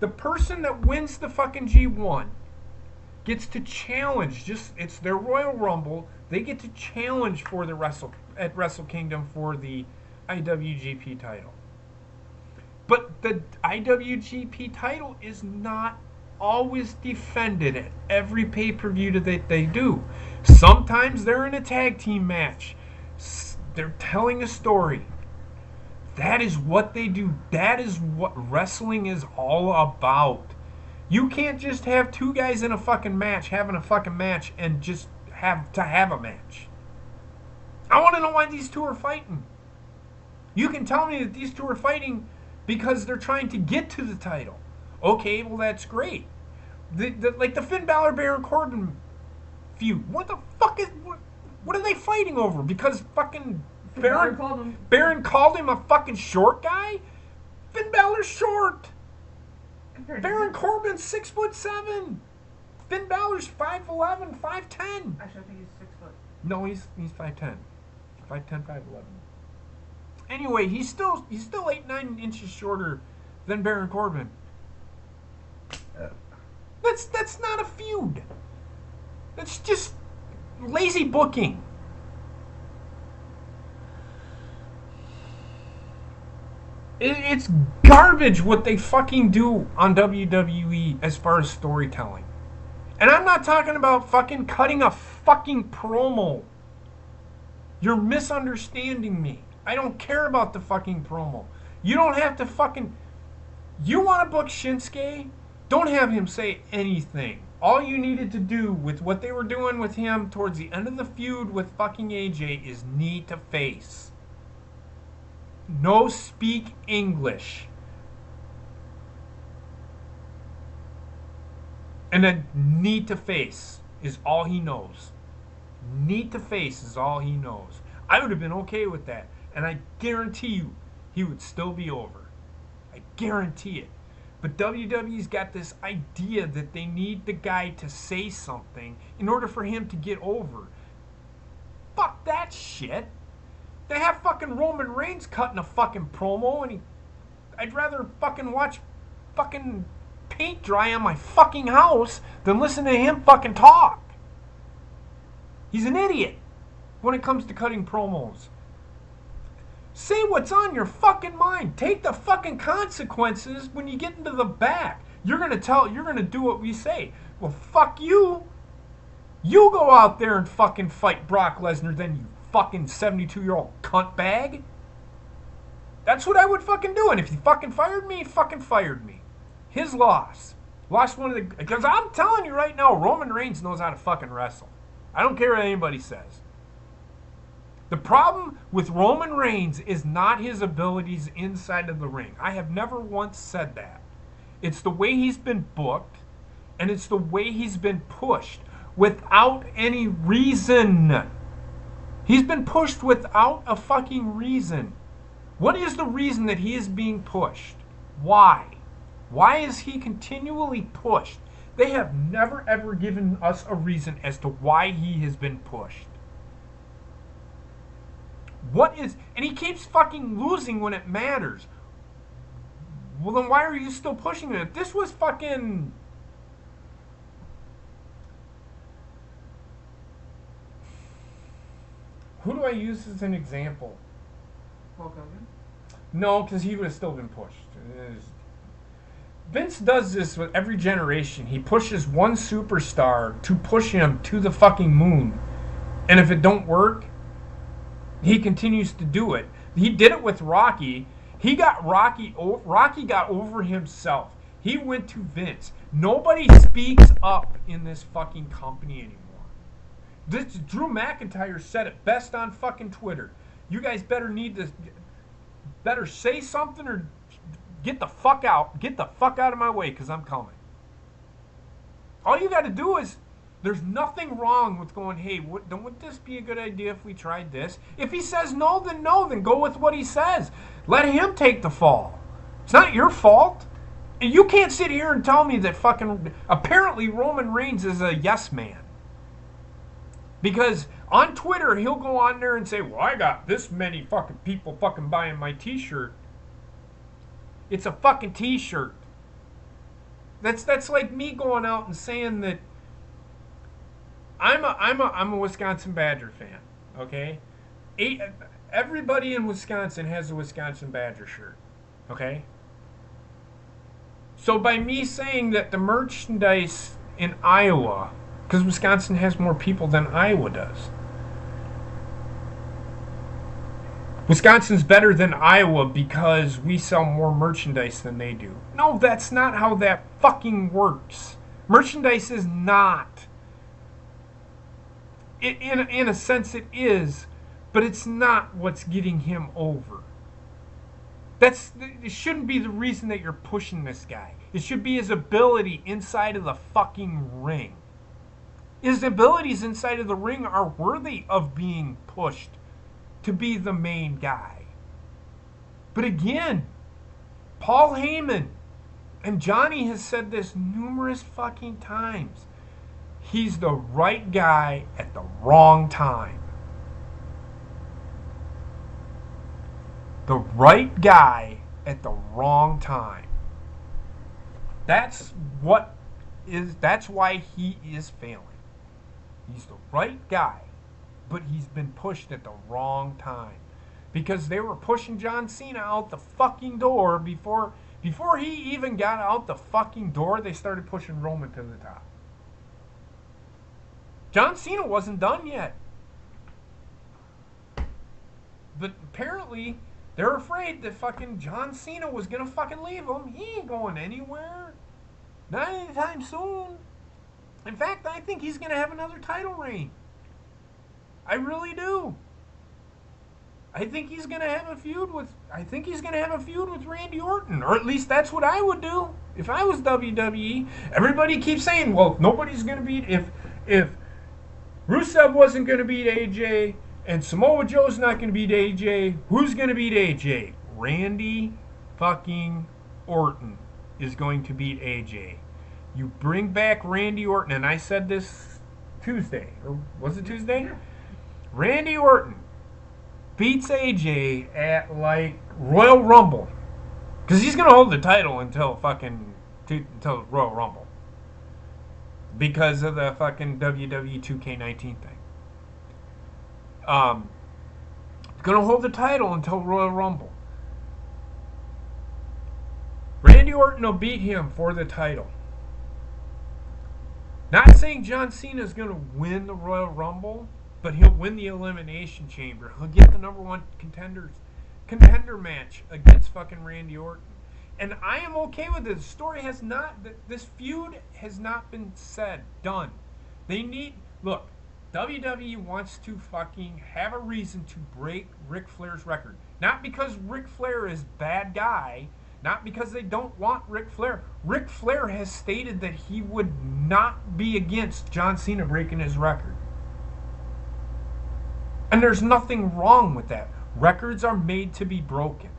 the person that wins the fucking G1 gets to challenge, it's their Royal Rumble, they get to challenge for the Wrestle Kingdom for the IWGP title. But the IWGP title is not always defended at every pay-per-view that they do. Sometimes they're in a tag team match. They're telling a story. That is what they do. That is what wrestling is all about. You can't just have two guys in a fucking match having a fucking match and just have a match. I want to know why these two are fighting. You can tell me that these two are fighting because they're trying to get to the title. Okay, well that's great. Like the Finn Balor Baron Corbin feud. What the fuck is what are they fighting over? Because fucking Baron called him a fucking short guy? Finn Balor's short. Baron Corbin's 6'7". Finn Balor's 5'11", 5'10". Actually, I think he's 6 foot. No, he's 5'10". 5'10", 5'11". Anyway, he's still 8-9 inches shorter than Baron Corbin. That's not a feud. That's just lazy booking. It's garbage what they fucking do on WWE as far as storytelling. And I'm not talking about fucking cutting a fucking promo. You're misunderstanding me. I don't care about the fucking promo. You don't have to fucking... You want to book Shinsuke? Don't have him say anything. All you needed to do with what they were doing with him towards the end of the feud with fucking AJ is knee to face. No speak English. And then knee to face is all he knows. Knee to face is all he knows. I would have been okay with that. And I guarantee you, he would still be over. I guarantee it. But WWE's got this idea that they need the guy to say something in order for him to get over. Fuck that shit. They have fucking Roman Reigns cutting a fucking promo, and I'd rather fucking watch fucking paint dry on my fucking house than listen to him fucking talk. He's an idiot when it comes to cutting promos. Say what's on your fucking mind. Take the fucking consequences when you get into the back. You're gonna do what we say. Well, fuck you. You go out there and fucking fight Brock Lesnar, then you fucking 72-year-old cunt bag. That's what I would fucking do. And if he fucking fired me, he fucking fired me. His loss. Lost one of the... Because I'm telling you right now, Roman Reigns knows how to fucking wrestle. I don't care what anybody says. The problem with Roman Reigns is not his abilities inside of the ring. I have never once said that. It's the way he's been booked, and it's the way he's been pushed without any reason. He's been pushed without a fucking reason. What is the reason that he is being pushed? Why? Why is he continually pushed? They have never ever given us a reason as to why he has been pushed. And he keeps fucking losing when it matters. Well, then why are you still pushing it? If this was fucking... Who do I use as an example? Hulk Hogan? No, because he would have still been pushed. Vince does this with every generation. He pushes one superstar to push him to the fucking moon. And if it don't work, he continues to do it. He did it with Rocky. Rocky got over himself. He went to Vince. Nobody speaks up in this fucking company anymore. Drew McIntyre said it best on fucking Twitter. You guys better say something or get the fuck out. Get the fuck out of my way, because I'm coming. All you got to do is, there's nothing wrong with going, hey, wouldn't this be a good idea if we tried this? If he says no, then go with what he says. Let him take the fall. It's not your fault. And you can't sit here and tell me that fucking, apparently Roman Reigns is a yes man. Because on Twitter, he'll go on there and say, well, I got this many fucking people fucking buying my t-shirt. It's a fucking t-shirt. That's like me going out and saying that I'm a Wisconsin Badger fan, okay? Everybody in Wisconsin has a Wisconsin Badger shirt, okay? So by me saying that the merchandise in Iowa, because Wisconsin has more people than Iowa does, Wisconsin's better than Iowa because we sell more merchandise than they do. No, that's not how that fucking works. Merchandise is not. In a sense it is, but it's not what's getting him over. It shouldn't be the reason that you're pushing this guy. It should be his ability inside of the fucking ring. His abilities inside of the ring are worthy of being pushed to be the main guy. But again, Paul Heyman, and Johnny has said this numerous fucking times, he's the right guy at the wrong time. The right guy at the wrong time. That's why he is failing. He's the right guy, but he's been pushed at the wrong time. Because they were pushing John Cena out the fucking door before he even got out the fucking door, they started pushing Roman to the top. John Cena wasn't done yet. But apparently, they're afraid that fucking John Cena was gonna fucking leave him. He ain't going anywhere. Not anytime soon. In fact, I think he's gonna have another title reign. I really do. I think he's gonna have a feud with Randy Orton, or at least that's what I would do if I was WWE. Everybody keeps saying, well, nobody's gonna beat if Rusev wasn't gonna beat AJ and Samoa Joe's not gonna beat AJ. Who's gonna beat AJ? Randy fucking Orton is going to beat AJ. You bring back Randy Orton, and I said this Tuesday, or was it Tuesday? Yeah. Randy Orton beats AJ at like Royal Rumble, because he's gonna hold the title until Royal Rumble, because of the fucking WWE 2K19 thing. Gonna hold the title until Royal Rumble. Randy Orton will beat him for the title. Not saying John Cena's gonna win the Royal Rumble, but he'll win the Elimination Chamber. He'll get the number one contender match against fucking Randy Orton. And I am okay with it. This feud has not been done. Look, WWE wants to fucking have a reason to break Ric Flair's record. Not because Ric Flair is bad guy, not because they don't want Ric Flair. Ric Flair has stated that he would not be against John Cena breaking his record. And there's nothing wrong with that. Records are made to be broken.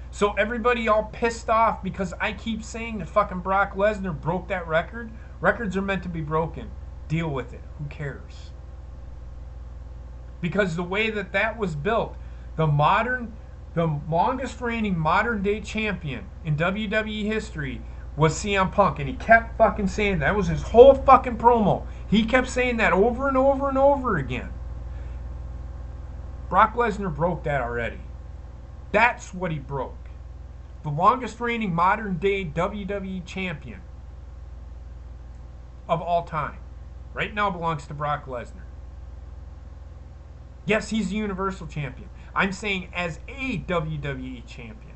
So everybody all pissed off because I keep saying that fucking Brock Lesnar broke that record. Records are meant to be broken. Deal with it. Who cares? Because the way that was built, the longest reigning modern day champion in WWE history was CM Punk, and he kept fucking saying that. That was his whole fucking promo. He kept saying that over and over and over again. Brock Lesnar broke that already. That's what he broke. the longest reigning modern day WWE champion of all time right now belongs to Brock Lesnar. Yes, he's the Universal Champion. I'm saying as a WWE champion.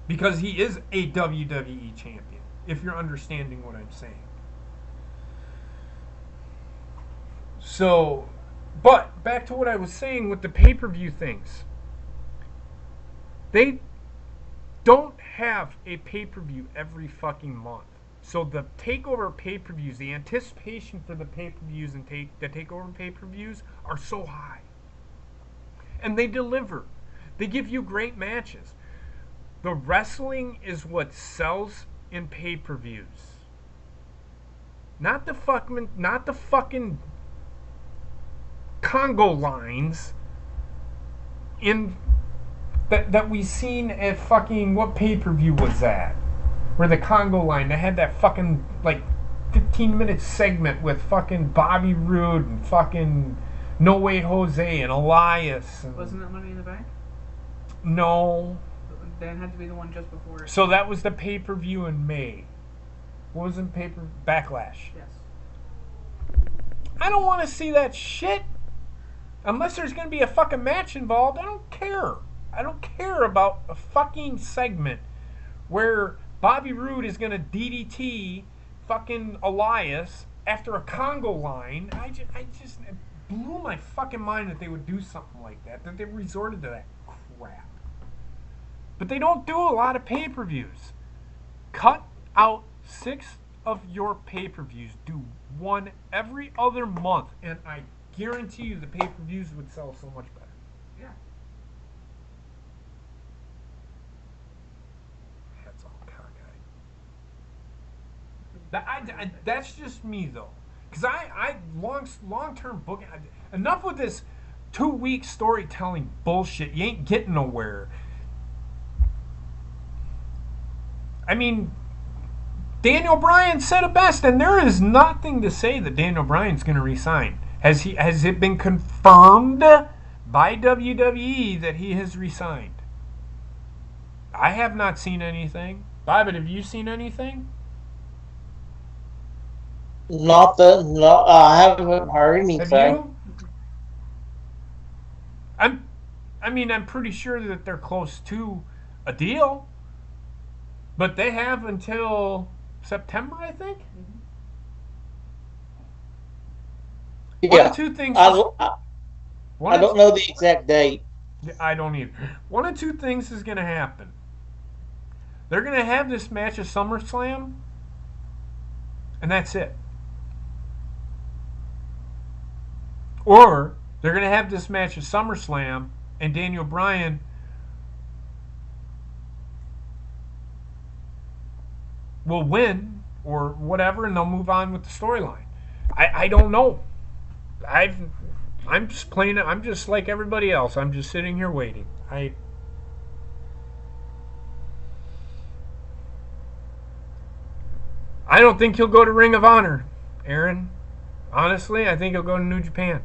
Because he is a WWE champion, if you're understanding what I'm saying. So, but back to what I was saying with the pay-per-view things. They don't have a pay-per-view every fucking month. So the takeover pay-per-views, the anticipation for the pay-per-views and the takeover pay-per-views are so high. And they deliver. They give you great matches. The wrestling is what sells in pay-per-views. Not the fucking Congo lines in that we seen at fucking, what pay-per-view was that? Where the Congo line, they had that fucking like 15-minute segment with fucking Bobby Roode and fucking No Way Jose and Elias. And Wasn't that Money in the Bank? no. That had to be the one just before. So that was the pay-per-view in May. What was in Backlash? Yes. I don't want to see that shit. Unless there's going to be a fucking match involved, I don't care. I don't care about a fucking segment where Bobby Roode is going to DDT fucking Elias after a Congo line. I just it blew my fucking mind that they would do something like that. That they resorted to that crap. But they don't do a lot of pay-per-views. Cut out 6 of your pay-per-views. Do one every other month, and I guarantee you the pay-per-views would sell so much better. Yeah. That's all cockeyed. That's just me, though. Because I long-term booking. Enough with this 2-week storytelling bullshit. You ain't getting nowhere. I mean, Daniel Bryan said it best, and there is nothing to say that Daniel Bryan's going to resign. Has it been confirmed by WWE that he has resigned? I have not seen anything. Bobbitt, have you seen anything? I haven't heard anything. Have you? I'm pretty sure that they're close to a deal. But they have until September, I think. Yeah. One of two things. I don't know the exact date. I don't either. One of two things is going to happen. They're going to have this match at SummerSlam, and that's it. Or they're going to have this match at SummerSlam, and Daniel Bryan will win or whatever, and they'll move on with the storyline. I don't know. I'm just playing it. I'm just like everybody else. I'm just sitting here waiting. I don't think he'll go to Ring of Honor, Aaron. Honestly, I think he'll go to New Japan.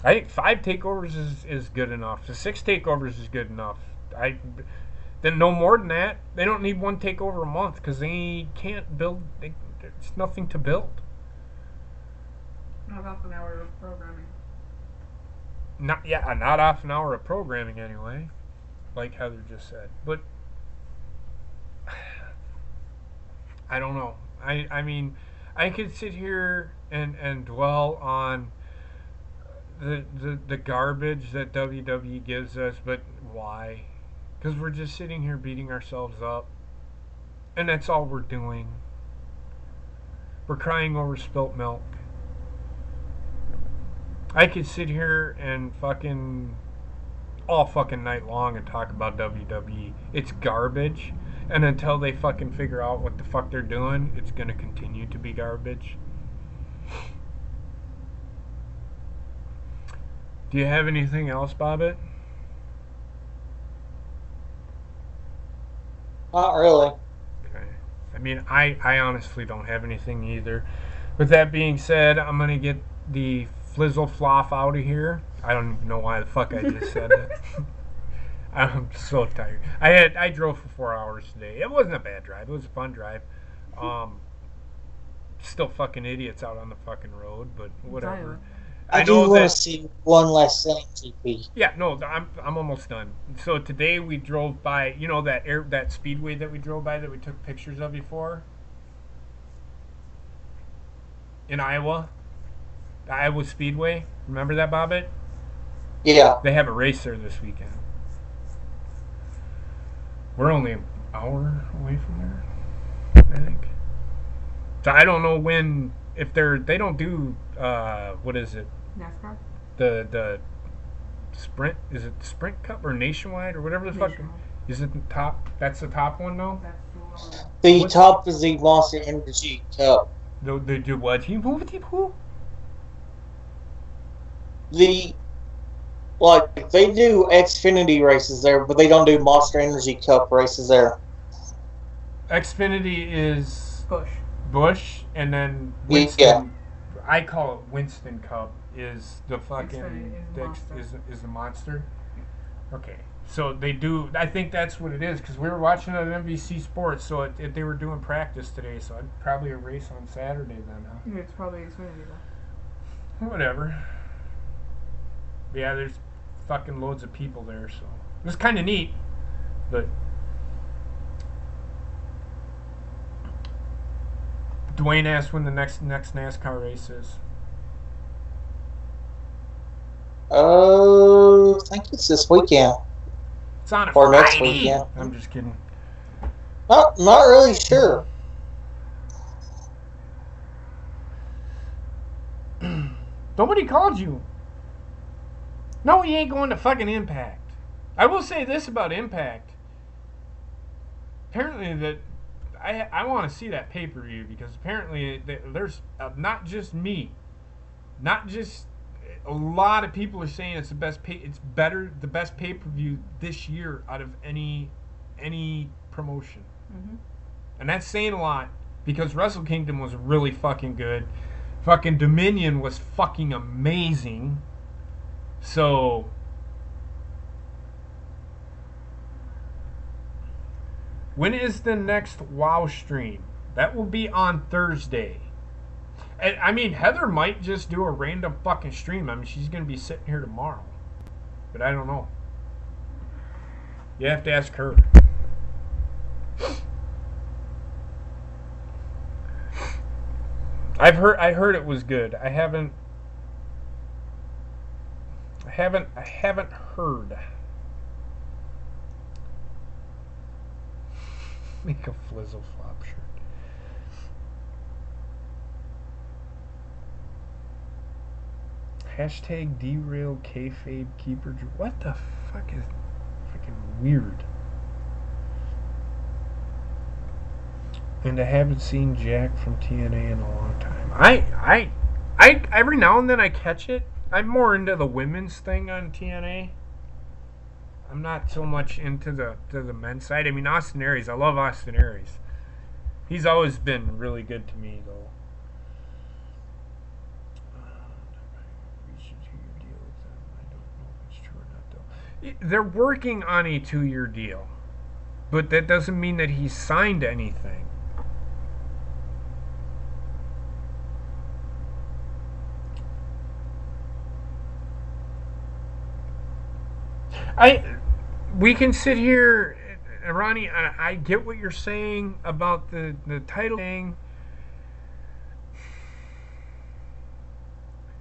I think 5 takeovers is good enough. The 6 takeovers is good enough. Then no more than that. They don't need 1 takeover a month because they can't build. There's nothing to build. Not off an hour of programming. Not off an hour of programming anyway, like Heather just said. But I don't know. I mean, I could sit here and dwell on the garbage that WWE gives us, but why? Because we're just sitting here beating ourselves up, and that's all we're doing. We're crying over spilt milk. I could sit here and fucking all fucking night long and talk about WWE. It's garbage, and until they fucking figure out what the fuck they're doing, it's gonna continue to be garbage. Do you have anything else, Bobbitt? Not really. Okay. I mean, I honestly don't have anything either. With that being said, I'm going to get the flizzle floff out of here. I don't even know why the fuck I just said that. I'm so tired. I drove for 4 hours today. It wasn't a bad drive. It was a fun drive. Still fucking idiots out on the fucking road, but whatever. I do want to see one last thing, GP. Yeah, no, I'm almost done. So today we drove by, you know, that speedway that we drove by that we took pictures of before in Iowa, the Iowa Speedway. Remember that, Bobbitt? Yeah. They have a race there this weekend. We're only an hour away from there, I think. So I don't know when, if they don't do what is it? NASCAR. The Sprint, is it the Sprint Cup or Nationwide or whatever the fuck? Is it the top? That's the top one though. That's the one. The top is the Monster Energy Cup. They do what? Who? They do Xfinity races there, but they don't do Monster Energy Cup races there. Xfinity is Busch, and then Winston. Yeah. I call it Winston Cup. Is the fucking is the monster? Okay, so they do. I think that's what it is because we were watching it on NBC Sports. So they were doing practice today. So I'd probably a race on Saturday then, huh? Yeah, it's probably Xfinity though. Whatever. Yeah, there's fucking loads of people there, so it was kind of neat, but Dwayne asked when the next NASCAR race is. I think it's this weekend. It's on a or Friday. Next weekend. I'm just kidding. Not really sure. Nobody called you. No, he ain't going to fucking Impact. I will say this about Impact. Apparently that I want to see that pay-per-view because apparently there's not just me, not just a lot of people are saying it's the the best pay-per-view this year out of any promotion. Mm-hmm. And that's saying a lot because Wrestle Kingdom was really fucking good. Fucking Dominion was fucking amazing. So when is the next WoW stream? That will be on Thursday. And, I mean, Heather might just do a random fucking stream. I mean, she's going to be sitting here tomorrow. But I don't know. You have to ask her. I heard it was good. I haven't heard. Make a Flizzle Flop shirt. Hashtag derail kayfabe keeper. What the fuck is fucking weird? And I haven't seen Jack from TNA in a long time. I every now and then I catch it. I'm more into the women's thing on TNA. I'm not so much into the men's side. I mean, Austin Aries. I love Austin Aries. He's always been really good to me, though. They're working on a 2-year deal, but that doesn't mean that he's signed anything. We can sit here, Ronnie. I get what you're saying about the title thing.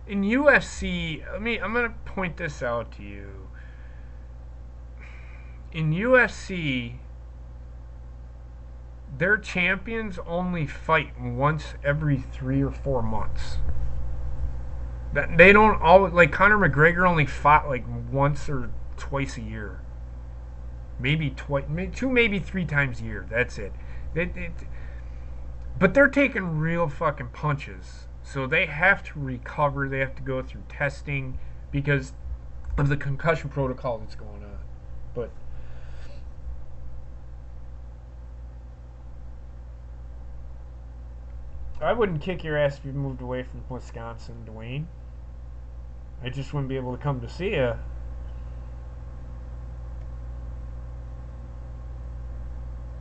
In UFC, I'm gonna point this out to you. In UFC, their champions only fight once every 3 or 4 months. That they don't always, like Conor McGregor only fought like once or twice a year. Maybe 2, maybe 3 times a year. That's it. But they're taking real fucking punches. So they have to recover. They have to go through testing because of the concussion protocol that's going on. But I wouldn't kick your ass if you moved away from Wisconsin, Dwayne. I just wouldn't be able to come to see you.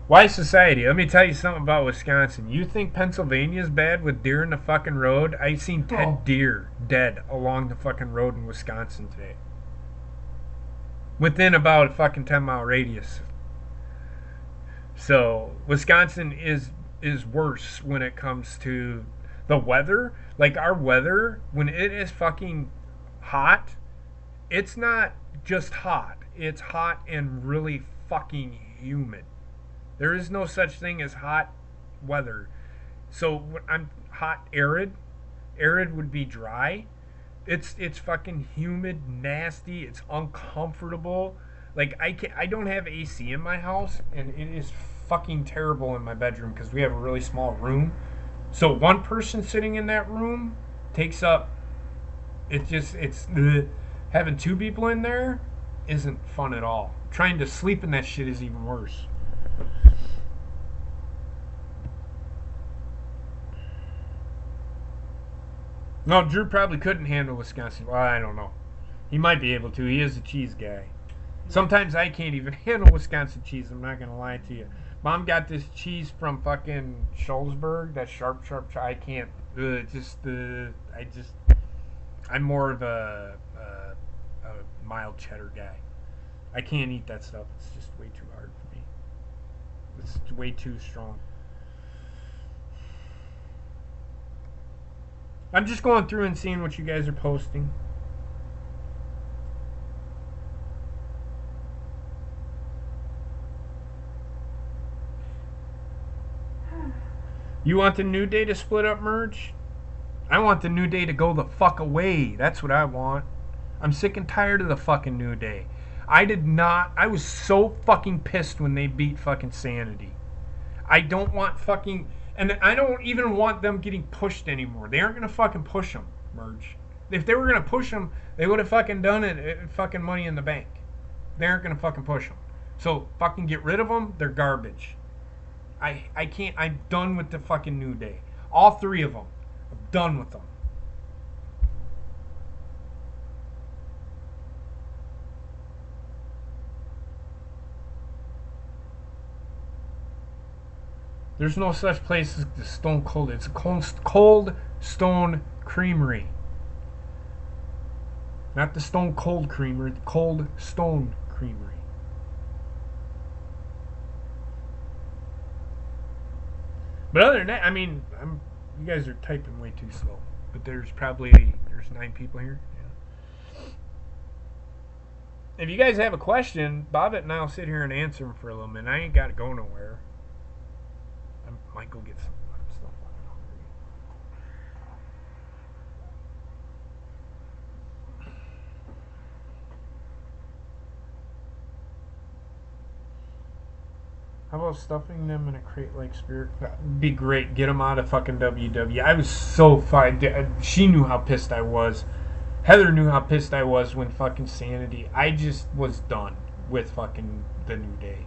Why society? Let me tell you something about Wisconsin. You think Pennsylvania's bad with deer in the fucking road? I seen 10 deer dead along the fucking road in Wisconsin today. Within about a fucking 10-mile radius. So Wisconsin is worse when it comes to the weather. Like our weather, when it is fucking hot, it's not just hot. It's hot and really fucking humid. There is no such thing as hot weather. So when I'm hot, arid would be dry. It's fucking humid, nasty. It's uncomfortable. Like I don't have AC in my house, and it is fucking terrible in my bedroom because we have a really small room. So one person sitting in that room takes up. Having two people in there isn't fun at all. Trying to sleep in that shit is even worse. No, Drew probably couldn't handle Wisconsin. Well, I don't know. He might be able to. He is a cheese guy. Sometimes I can't even handle Wisconsin cheese. I'm not going to lie to you. Mom got this cheese from fucking Schulzberg. That sharp. I can't. I'm more of a mild cheddar guy. I can't eat that stuff. It's just way too hard for me. It's way too strong. I'm just going through and seeing what you guys are posting. You want the New Day to split up, merge? I want the New Day to go the fuck away. That's what I want. I'm sick and tired of the fucking New Day. I was so fucking pissed when they beat fucking Sanity. I don't want fucking... And I don't even want them getting pushed anymore. They aren't going to fucking push them, merge. If they were going to push them, they would have fucking done it at fucking Money in the Bank. They aren't going to fucking push them. So fucking get rid of them. They're garbage. I can't... I'm done with the fucking New Day. All three of them. I'm done with them. There's no such place as the Stone Cold. It's a cold Stone Creamery. Not the Stone Cold Creamery, the Cold Stone Creamery. But other than that, I mean, you guys are typing way too slow. But there's 9 people here. Yeah. If you guys have a question, Bobbitt and I'll sit here and answer them for a little minute. I ain't got to go nowhere. I might go get some. I'm still fucking hungry. How about stuffing them in a crate like Spirit? That'd be great. Get them out of fucking WWE. I was so fine. She knew how pissed I was. Heather knew how pissed I was when fucking Sanity. I just was done with fucking the New Day.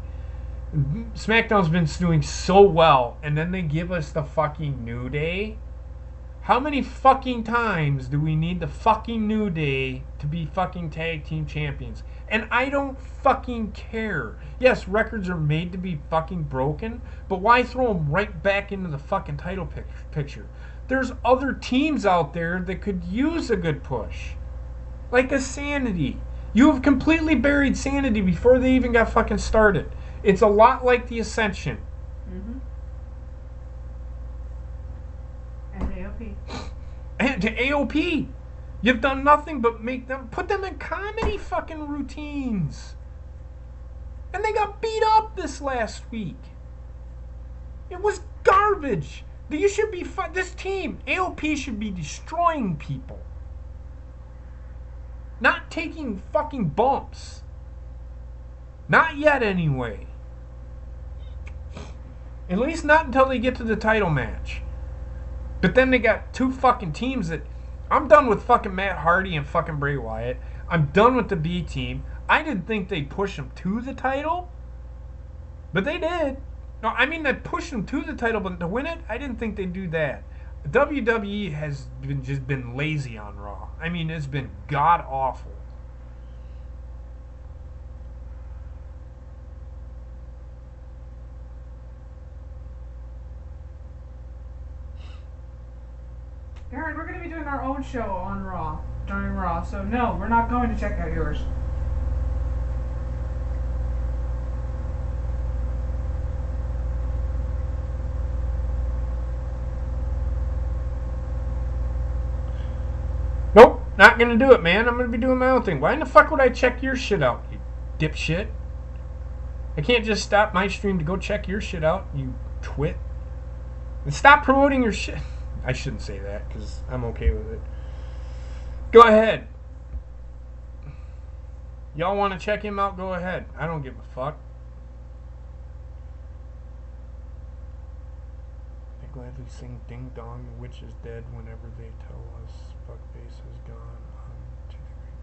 SmackDown's been doing so well, and then they give us the fucking New Day. How many fucking times do we need the fucking New Day to be fucking tag team champions? And I don't fucking care. Yes, records are made to be fucking broken, but why throw them right back into the fucking title picture? There's other teams out there that could use a good push. Like a Sanity. You have completely buried Sanity before they even got fucking started. It's a lot like the Ascension. Mm-hmm. And AOP. And to AOP. You've done nothing but put them in comedy fucking routines. And they got beat up this last week. It was garbage. You should be, this team, AOP should be destroying people. Not taking fucking bumps. Not yet anyway. At least not until they get to the title match. But then they got 2 fucking teams that... I'm done with fucking Matt Hardy and fucking Bray Wyatt. I'm done with the B team. I didn't think they'd push them to the title. But they did. No, I mean they pushed them to the title, but to win it, I didn't think they'd do that. WWE has just been lazy on Raw. I mean, it's been god awful. Aaron, we're going to be doing our own show on Raw, during Raw, so no, we're not going to check out yours. Nope, not gonna do it, man. I'm gonna be doing my own thing. Why in the fuck would I check your shit out, you dipshit? I can't just stop my stream to go check your shit out, you twit. And stop promoting your shit. I shouldn't say that, because I'm okay with it. Go ahead. Y'all want to check him out? Go ahead. I don't give a fuck. They gladly sing Ding Dong, the witch is dead whenever they tell us Fuckface is gone. To the great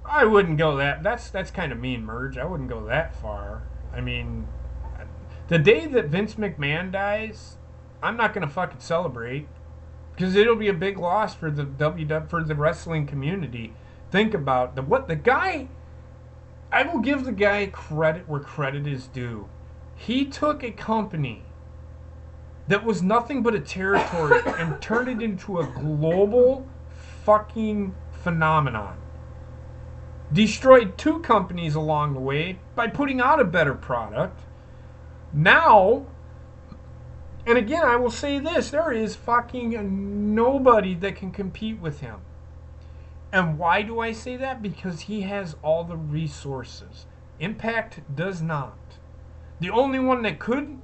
man. I wouldn't go that. That's kind of mean, Merge. I wouldn't go that far. I mean, the day that Vince McMahon dies, I'm not gonna fucking celebrate, because it'll be a big loss for the for the wrestling community. Think about the guy. I will give the guy credit where credit is due. He took a company that was nothing but a territory and turned it into a global fucking phenomenon. Destroyed 2 companies along the way by putting out a better product. Now, and again, I will say this, there is fucking nobody that can compete with him. And why do I say that? Because he has all the resources. Impact does not. The only one that could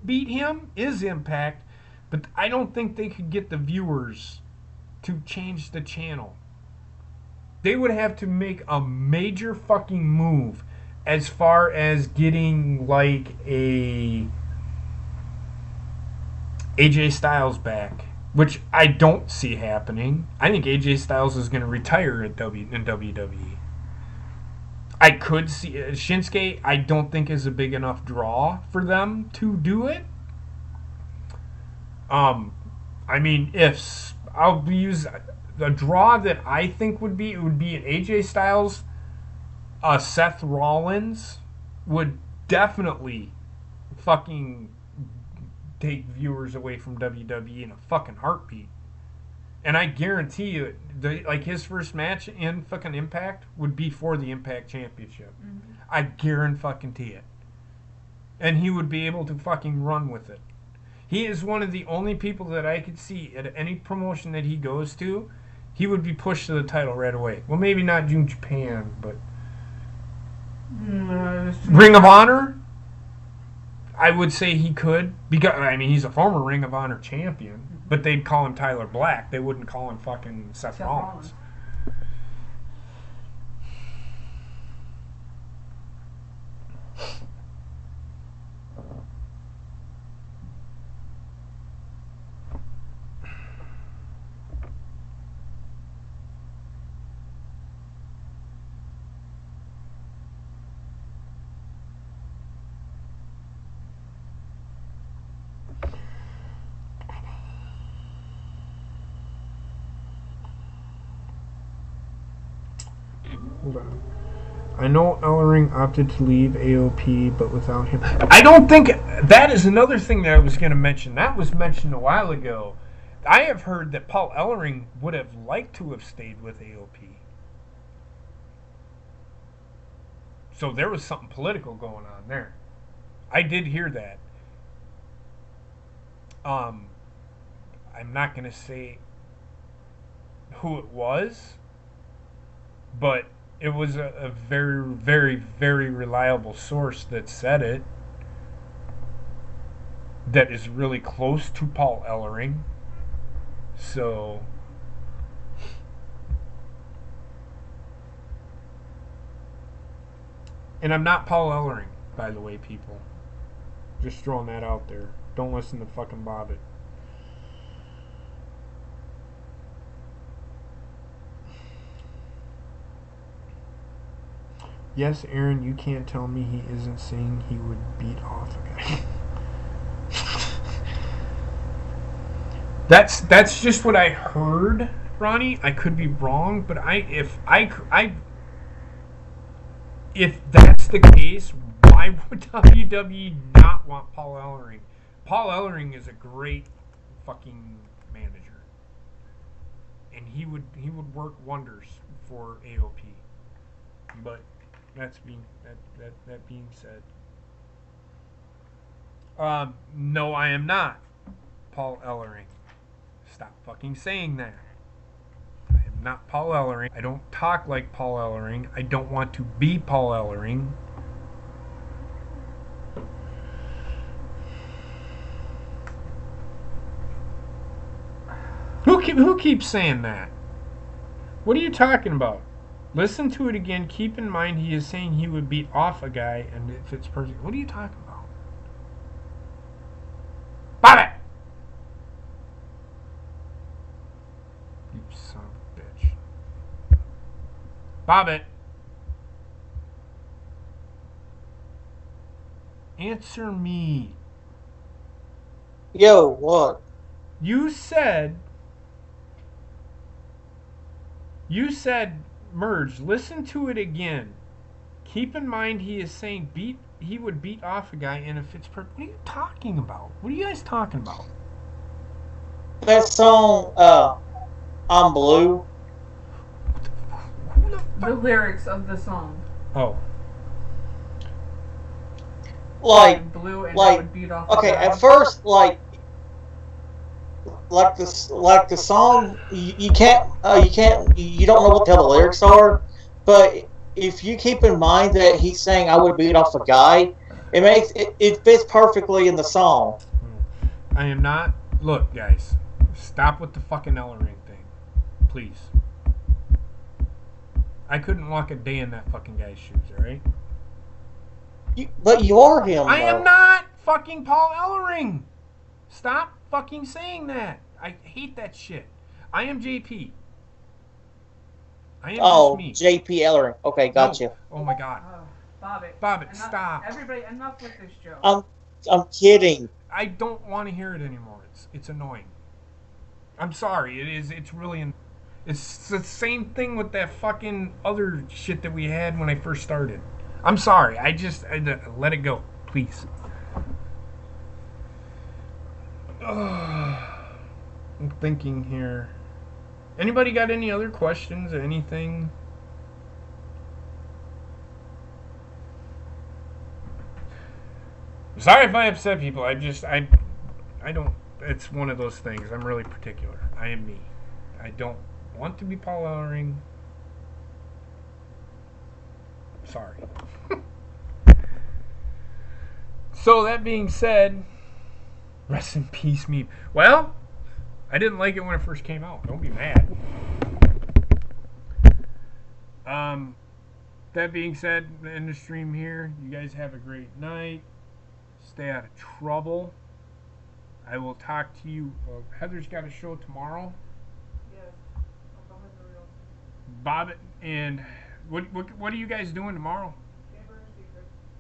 beat him is Impact, but I don't think they could get the viewers to change the channel. They would have to make a major fucking move as far as getting like a AJ Styles back, which I don't see happening. I think AJ Styles is going to retire in WWE. I could see Shinsuke. I don't think is a big enough draw for them to do it. I mean, if I'll use the draw that I think would be, it would be an AJ Styles, Seth Rollins would definitely fucking take viewers away from WWE in a fucking heartbeat. And I guarantee you, like his first match in fucking Impact would be for the Impact Championship. Mm-hmm. I guarantee it. And he would be able to fucking run with it. He is one of the only people that I could see at any promotion that he goes to, he would be pushed to the title right away. Well, maybe not New Japan, but Ring of Honor, I would say he could, because I mean he's a former Ring of Honor champion, but they'd call him Tyler Black. They wouldn't call him fucking Seth Rollins. Hold on. I know Ellering opted to leave AOP, but without him... I don't think... That is another thing that I was going to mention. That was mentioned a while ago. I have heard that Paul Ellering would have liked to have stayed with AOP. So there was something political going on there. I did hear that. I'm not going to say who it was, but it was a very, very, very reliable source that said it, that is really close to Paul Ellering. So and I'm not Paul Ellering, by the way, people. Just throwing that out there. Don't listen to fucking Bobbitt. Yes, Aaron, you can't tell me he isn't saying he would beat off a guy. That's just what I heard, Ronnie. I could be wrong, but if that's the case, why would WWE not want Paul Ellering? Paul Ellering is a great fucking manager, and he would work wonders for AOP. But that being said, no, I am not Paul Ellering. Stop fucking saying that. I am not Paul Ellering. I don't talk like Paul Ellering. I don't want to be Paul Ellering. Who keeps saying that? What are you talking about? Listen to it again. Keep in mind he is saying he would beat off a guy and it fits perfect. What are you talking about? Bobbitt! You son of a bitch. Bobbitt. Answer me. Yo, what? You said merge. Listen to it again. Keep in mind he is saying he would beat off a guy and if it's perfect. What are you talking about? What are you guys talking about? That song, I'm Blue. The lyrics of the song. Oh. Like, Blue and like, would beat off okay, the guy. at first, like the song, you don't know what the hell the lyrics are, but if you keep in mind that he's saying I would beat off a guy, it fits perfectly in the song. I am not. Look, guys, stop with the fucking Ellering thing, please. I couldn't walk a day in that fucking guy's shoes, alright? But you are him, I though. am not fucking Paul Ellering. Stop fucking saying that. I hate that shit. I am JP. I am just me. JP Ellering. Okay, gotcha. No. Oh my god. Bobbitt, stop. Everybody, enough with this joke. I'm kidding. I don't want to hear it anymore. It's annoying. I'm sorry. It's really. It's the same thing with that fucking other shit that we had when I first started. I'm sorry. I let it go, please. I'm thinking here. Anybody got any other questions or anything? Sorry if I upset people. I don't. It's one of those things. I'm really particular. I am me. I don't want to be Paul Ellering. Sorry. So that being said, rest in peace, meme. Well, I didn't like it when it first came out. Don't be mad. That being said, the end of stream here. You guys have a great night. Stay out of trouble. I will talk to you. Heather's got a show tomorrow. Yes. Bobbitt and what are you guys doing tomorrow?